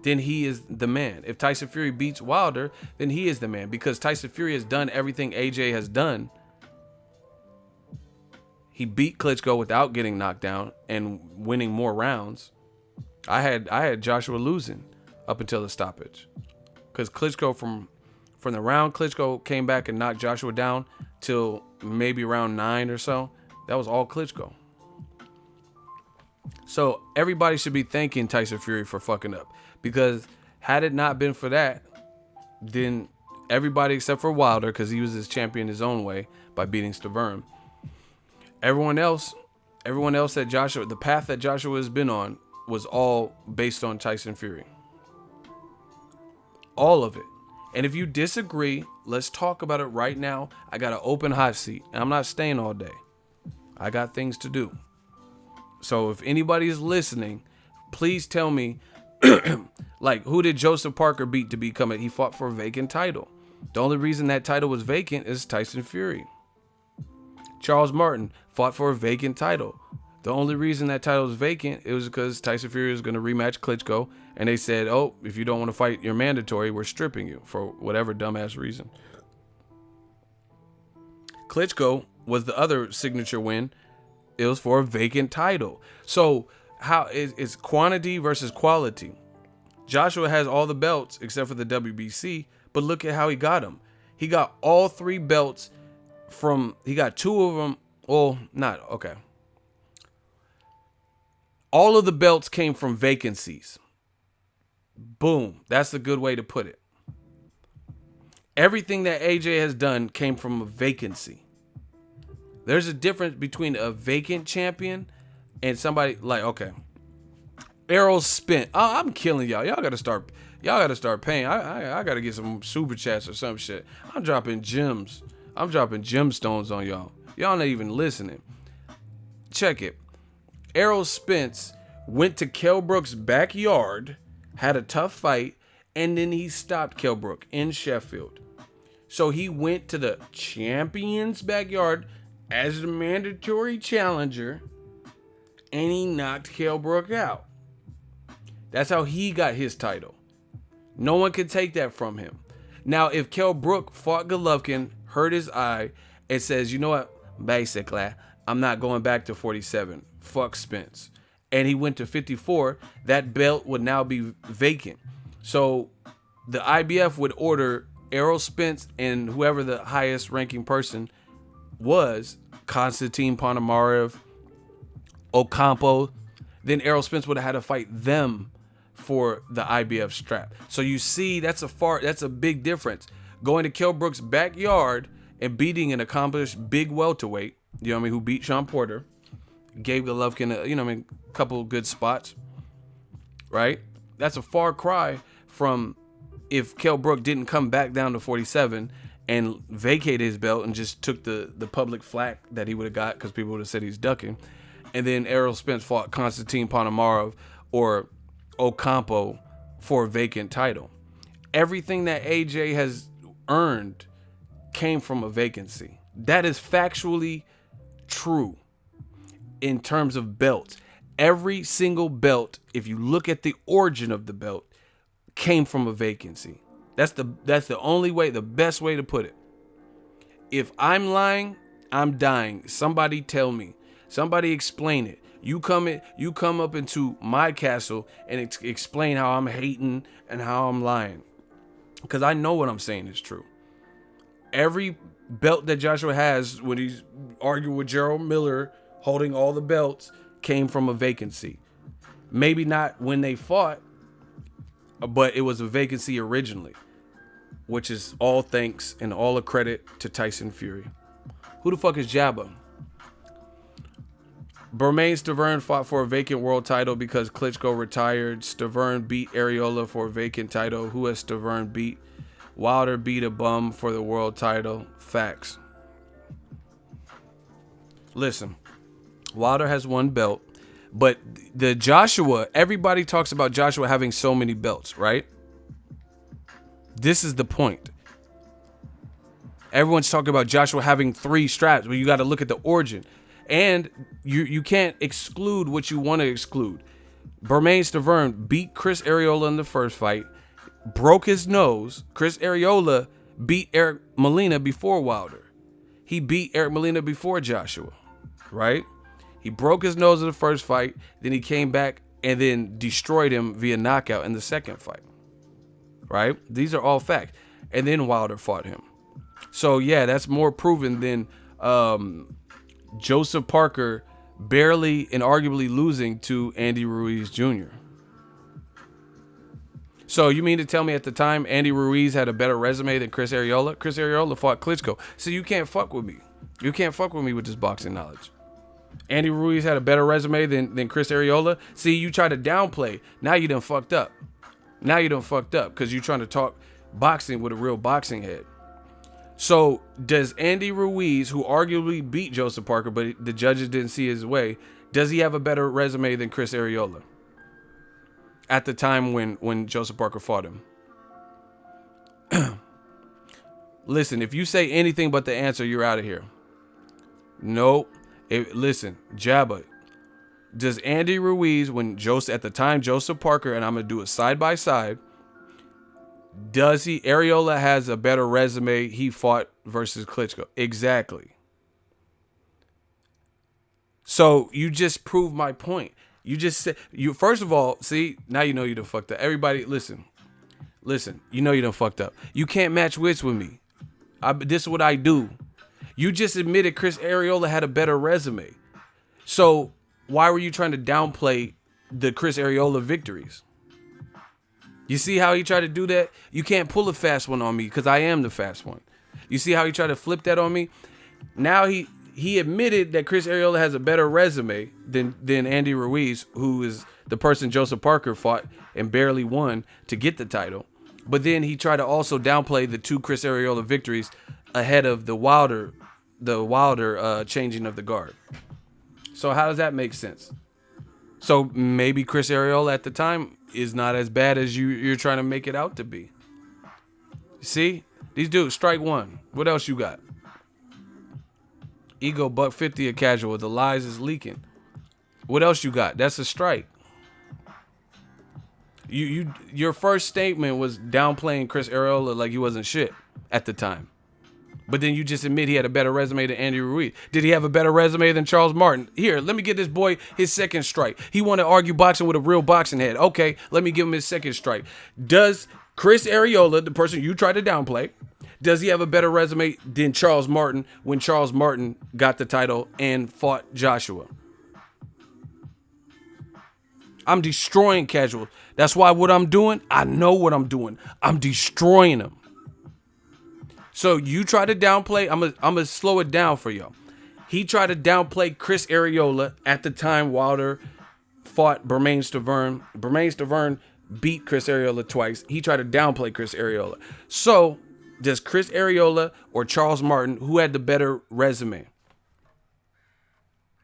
then he is the man. If Tyson Fury beats Wilder, then he is the man, because Tyson Fury has done everything AJ has done. He beat Klitschko without getting knocked down and winning more rounds. I had Joshua losing up until the stoppage, because Klitschko from the round Klitschko came back and knocked Joshua down till maybe round 9 or so. That was all Klitschko. So everybody should be thanking Tyson Fury for fucking up, because had it not been for that, then everybody except for Wilder, because he was his champion his own way by beating Stavern. Everyone else that Joshua, the path that Joshua has been on, was all based on Tyson Fury. All of it. And if you disagree, let's talk about it right now. I got an open hot seat, and I'm not staying all day. I got things to do. So if anybody is listening, Please tell me, like, who did Joseph Parker beat to become it? He fought for a vacant title. The only reason that title was vacant is Tyson Fury. Charles Martin fought for a vacant title. The only reason that title was vacant, it was because Tyson Fury was going to rematch Klitschko, and they said, oh, if you don't want to fight, you're mandatory. We're stripping you for whatever dumbass reason. Klitschko was the other signature win. It was for a vacant title. So how is quantity versus quality? Joshua has all the belts except for the WBC, but look at how he got them. He got all 3 belts he got 2 of them. Well, not okay. All of the belts came from vacancies. Boom. That's a good way to put it. Everything that AJ has done came from a vacancy. There's a difference between a vacant champion and somebody like, okay, Errol Spence. Oh, I'm killing y'all. Y'all gotta start paying. I gotta get some super chats or some shit. I'm dropping gems. I'm dropping gemstones on y'all. Y'all not even listening. Check it. Errol Spence went to Kell Brook's backyard, had a tough fight, and then he stopped Kell Brook in Sheffield. So he went to the champion's backyard as the mandatory challenger, and he knocked Kell Brook out. That's how he got his title. No one can take that from him. Now, if Kell Brook fought Golovkin, hurt his eye, and says, you know what, basically, I'm not going back to 47. Fuck Spence. And he went to 54, that belt would now be vacant. So the IBF would order Errol Spence and whoever the highest ranking person was, Konstantin Ponomarev, Ocampo, then Errol Spence would have had to fight them for the IBF strap. So you see, that's a big difference. Going to Kell Brook's backyard and beating an accomplished big welterweight, you know what I mean, who beat Sean Porter, gave Golovkin a couple good spots, right? That's a far cry from if Kell Brook didn't come back down to 47 and vacated his belt and just took the public flack that he would have got because people would have said he's ducking. And then Errol Spence fought Konstantin Ponomarev or Ocampo for a vacant title. Everything that AJ has earned came from a vacancy. That is factually true in terms of belts. Every single belt, if you look at the origin of the belt, came from a vacancy. That's the only way, the best way to put it. If I'm lying, I'm dying. Somebody tell me. Somebody explain it. You come up into my castle and explain how I'm hating and how I'm lying. Because I know what I'm saying is true. Every belt that Joshua has when he's arguing with Gerald Miller, holding all the belts, came from a vacancy. Maybe not when they fought, but it was a vacancy originally, which is all thanks and all a credit to Tyson Fury. Who the fuck is Jabba? Bermane Stiverne fought for a vacant world title because Klitschko retired. Stiverne beat Areola for a vacant title. Who has Stiverne beat? Wilder beat a bum for the world title. Facts. Listen, Wilder has 1 belt, but the Joshua, everybody talks about Joshua having so many belts, right? This is the point. Everyone's talking about Joshua having 3 straps, but you got to look at the origin. And you can't exclude what you want to exclude. Bermane Stiverne beat Chris Areola in the first fight, broke his nose. Chris Areola beat Eric Molina before Wilder. He beat Eric Molina before Joshua, right? He broke his nose in the first fight, then he came back and then destroyed him via knockout in the second fight, right? These are all facts. And then Wilder fought him. So yeah, that's more proven than Joseph Parker barely and arguably losing to Andy Ruiz Jr. So you mean to tell me at the time Andy Ruiz had a better resume than Chris Areola? Chris Areola fought Klitschko. So you can't fuck with me. You can't fuck with me with this boxing knowledge. Andy Ruiz had a better resume than Chris Areola. See, you try to downplay. Now you done fucked up. Now you done fucked up because you're trying to talk boxing with a real boxing head. So does Andy Ruiz, who arguably beat Joseph Parker, but the judges didn't see his way, does he have a better resume than Chris Areola? at the time when Joseph Parker fought him. Listen, if you say anything but the answer, you're out of here. Nope. Listen, Jabba. Does Andy Ruiz, at the time Joseph Parker, and I'm gonna do it side by side, does he? Areola has a better resume. He fought versus Klitschko. Exactly. So you just proved my point. You just said first of all, see, now you know you done fucked up. Everybody, listen. You know you done fucked up. You can't match wits with me. This is what I do. You just admitted Chris Areola had a better resume. So why were you trying to downplay the Chris Areola victories? You see how he tried to do that? You can't pull a fast one on me because I am the fast one. You see how he tried to flip that on me? Now he admitted that Chris Areola has a better resume than Andy Ruiz, who is the person Joseph Parker fought and barely won to get the title. But then he tried to also downplay the 2 Chris Areola victories ahead of the Wilder changing of the guard. So how does that make sense? So maybe Chris Areola at the time is not as bad as you're trying to make it out to be. See? These dudes, strike one. What else you got? Ego $150 a casual. The lies is leaking. What else you got? That's a strike. Your first statement was downplaying Chris Areola like he wasn't shit at the time. But then you just admit he had a better resume than Andy Ruiz. Did he have a better resume than Charles Martin? Here, let me give this boy his second strike. He wanted to argue boxing with a real boxing head. Okay, let me give him his second strike. Does Chris Areola, the person you tried to downplay, does he have a better resume than Charles Martin when Charles Martin got the title and fought Joshua? I'm destroying casuals. That's why what I'm doing, I know what I'm doing. I'm destroying them. So you try to downplay, I'm gonna slow it down for y'all. He tried to downplay Chris Areola at the time Wilder fought Bermane Stiverne. Bermane Stiverne beat Chris Areola twice. He tried to downplay Chris Areola. So does Chris Areola or Charles Martin, who had the better resume?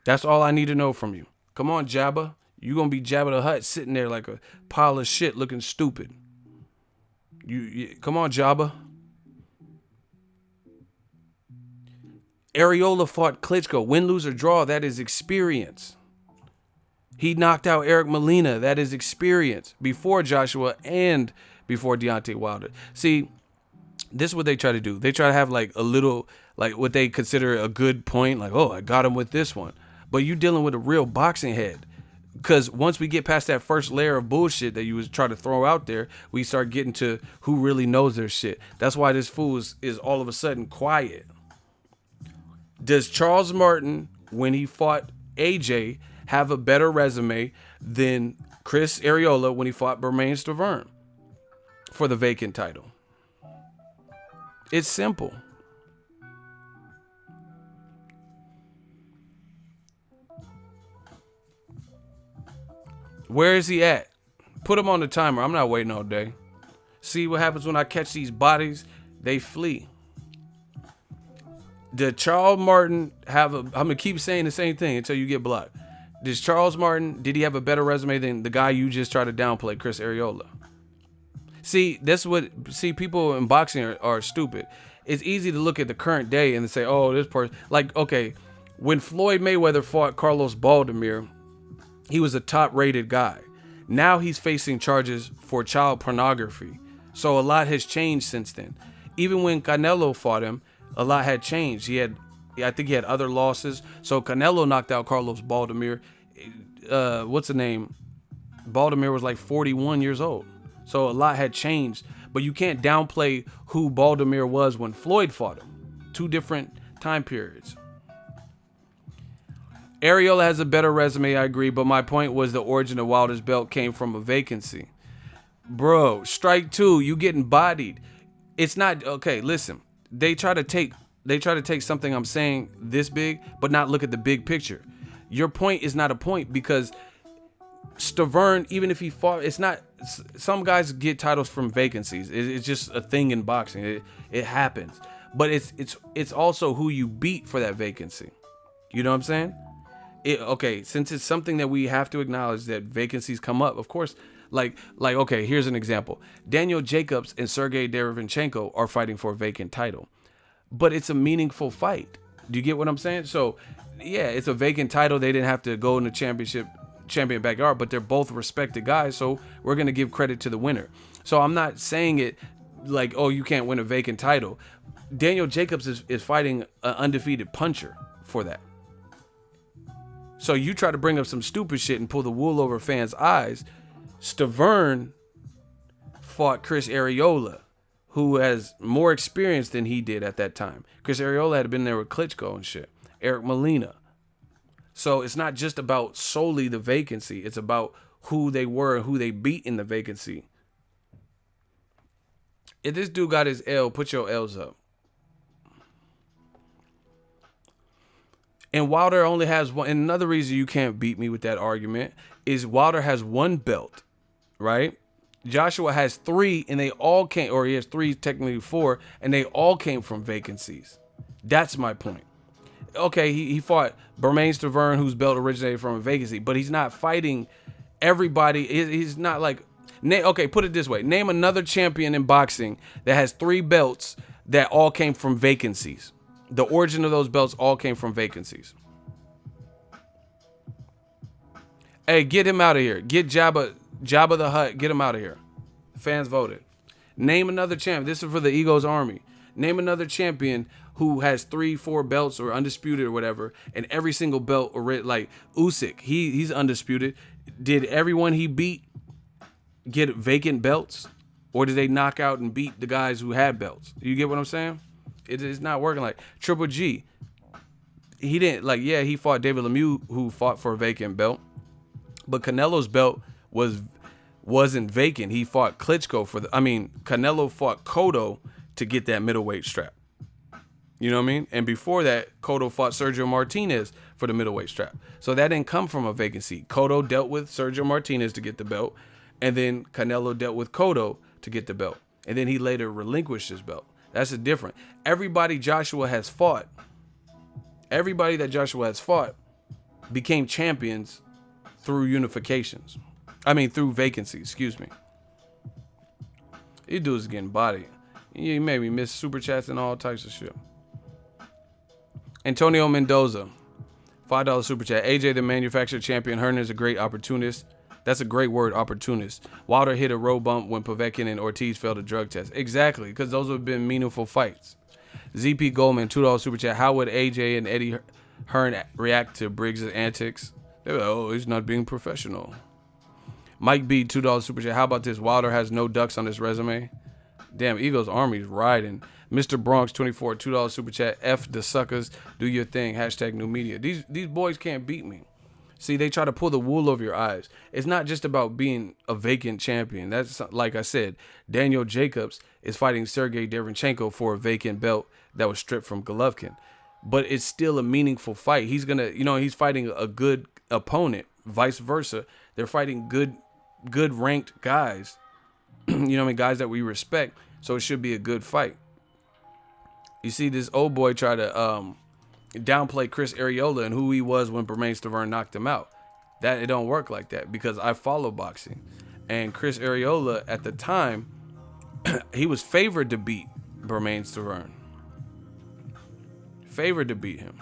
That's all I need to know from you. Come on, Jabba. You gonna be Jabba the Hutt sitting there like a pile of shit looking stupid. You come on, Jabba. Areola fought Klitschko. Win, lose, or draw, that is experience. He knocked out Eric Molina. That is experience. Before Joshua and before Deontay Wilder. See, this is what they try to do. They try to have like a little, like what they consider a good point. Like, oh, I got him with this one. But you dealing with a real boxing head. Because once we get past that first layer of bullshit that you was trying to throw out there, we start getting to who really knows their shit. That's why this fool is all of a sudden quiet. Does Charles Martin, when he fought AJ, have a better resume than Chris Areola when he fought Bermane Stiverne for the vacant title? It's simple. Where is he at? Put him on the timer. I'm not waiting all day. See what happens when I catch these bodies? They flee. Did Charles Martin have I'm going to keep saying the same thing until you get blocked. Does Charles Martin, did he have a better resume than the guy you just tried to downplay, Chris Areola? See, people in boxing are stupid. It's easy to look at the current day and say, oh, this person, like, okay, when Floyd Mayweather fought Carlos Baldomir, he was a top-rated guy. Now he's facing charges for child pornography. So a lot has changed since then. Even when Canelo fought him, a lot had changed. I think he had other losses. So Canelo knocked out Carlos Baldomir. What's the name? Baldomir was like 41 years old. So a lot had changed. But you can't downplay who Baldomir was when Floyd fought him. 2 different time periods. Areola has a better resume, I agree, but my point was the origin of Wilder's belt came from a vacancy. Bro, strike 2, you getting bodied. It's not okay, listen. They try to take something I'm saying this big, but not look at the big picture. Your point is not a point because Stiverne, even if he fought, it's not. Some guys get titles from vacancies. It's just a thing in boxing. It happens, but it's also who you beat for that vacancy. You know what I'm saying? Okay, since it's something that we have to acknowledge that vacancies come up, of course, Like, okay, here's an example. Daniel Jacobs and Sergey Derevyanchenko are fighting for a vacant title, but it's a meaningful fight. Do you get what I'm saying? So, yeah, it's a vacant title. They didn't have to go in the champion backyard, but they're both respected guys. So we're going to give credit to the winner. So I'm not saying it like, oh, you can't win a vacant title. Daniel Jacobs is fighting an undefeated puncher for that. So you try to bring up some stupid shit and pull the wool over fans' eyes. Stavern fought Chris Arreola, who has more experience than he did at that time. Chris Arreola had been there with Klitschko and shit. Eric Molina. So it's not just about solely the vacancy. It's about who they were and who they beat in the vacancy. If this dude got his L, put your L's up. And Wilder only has one. And another reason you can't beat me with that argument is Wilder has one belt, right? Joshua has 3, and they all came, or he has 3, technically 4, and they all came from vacancies. That's my point. Okay, he fought Bermane Stiverne, whose belt originated from a vacancy, but he's not fighting everybody. He's not like, okay, put it this way. Name another champion in boxing that has 3 belts that all came from vacancies. The origin of those belts all came from vacancies. Hey, get him out of here. Get Jabba the Hutt. Get him out of here. Fans voted. Name another champion. This is for the Eagles Army. Name another champion who has 3, 4 belts or undisputed or whatever, and every single belt, or like Usyk, he's undisputed. Did everyone he beat get vacant belts, or did they knock out and beat the guys who had belts? You get what I'm saying? It's not working like Triple G. He didn't he fought David Lemieux, who fought for a vacant belt, but Canelo's belt wasn't vacant. He fought Klitschko Canelo fought Cotto to get that middleweight strap. You know what I mean? And before that, Cotto fought Sergio Martinez for the middleweight strap. So that didn't come from a vacancy. Cotto dealt with Sergio Martinez to get the belt, and then Canelo dealt with Cotto to get the belt, and then he later relinquished his belt. That's the difference. Everybody that Joshua has fought became champions through unifications. Through vacancies, excuse me. These dudes getting body. You made me miss super chats and all types of shit. Antonio Mendoza, $5 super chat. AJ, the manufacturer champion. Hearn is a great opportunist. That's a great word, opportunist. Wilder hit a road bump when Povetkin and Ortiz failed a drug test. Exactly, because those would have been meaningful fights. ZP Goldman, $2 super chat. How would AJ and Eddie Hearn react to Briggs' antics? They're like, oh, he's not being professional. Mike B, $2 super chat. How about this? Wilder has no ducks on his resume. Damn, Eagles Army's riding. Mr. Bronx 24, $2 super chat. F the suckers, do your thing. Hashtag new media. These boys can't beat me. See, they try to pull the wool over your eyes. It's not just about being a vacant champion. That's, like I said, Daniel Jacobs is fighting Sergey Derevyanchenko for a vacant belt that was stripped from Golovkin. But it's still a meaningful fight. He's he's fighting a good opponent. Vice versa. They're fighting good ranked guys. Guys that we respect. So it should be a good fight. You see this old boy try to downplay Chris Arreola and who he was when Bermane Stiverne knocked him out. That it don't work like that, because I follow boxing. And Chris Arreola at the time, he was favored to beat Bermane Stiverne. Favored to beat him.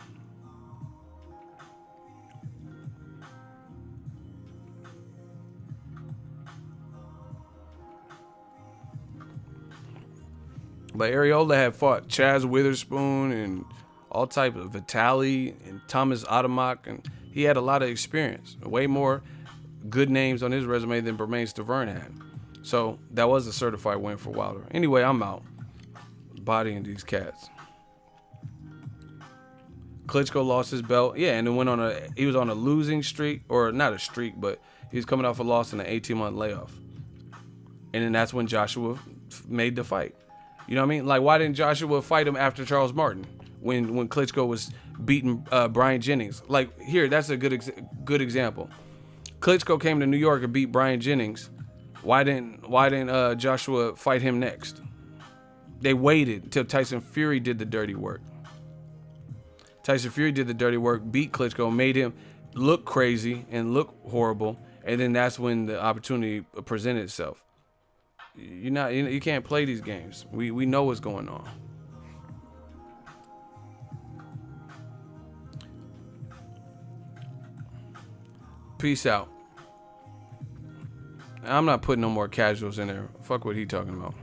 But Arreola had fought Chaz Witherspoon and all types of Vitali and Thomas Adamak, and he had a lot of experience. Way more good names on his resume than Bermane Stiverne had. So that was a certified win for Wilder. Anyway, I'm out. Bodying these cats. Klitschko lost his belt. Yeah, and then he was on a losing streak, or not a streak, but he was coming off a loss in an 18-month layoff. And then that's when Joshua made the fight. You know what I mean? Like, why didn't Joshua fight him after Charles Martin when Klitschko was beating Brian Jennings? Like, here, that's a good example. Klitschko came to New York and beat Brian Jennings. Why didn't Joshua fight him next? They waited until Tyson Fury did the dirty work. Tyson Fury did the dirty work, beat Klitschko, made him look crazy and look horrible, and then that's when the opportunity presented itself. You can't play these games. We know what's going on. Peace out. I'm not putting no more casuals in there. Fuck what he talking about.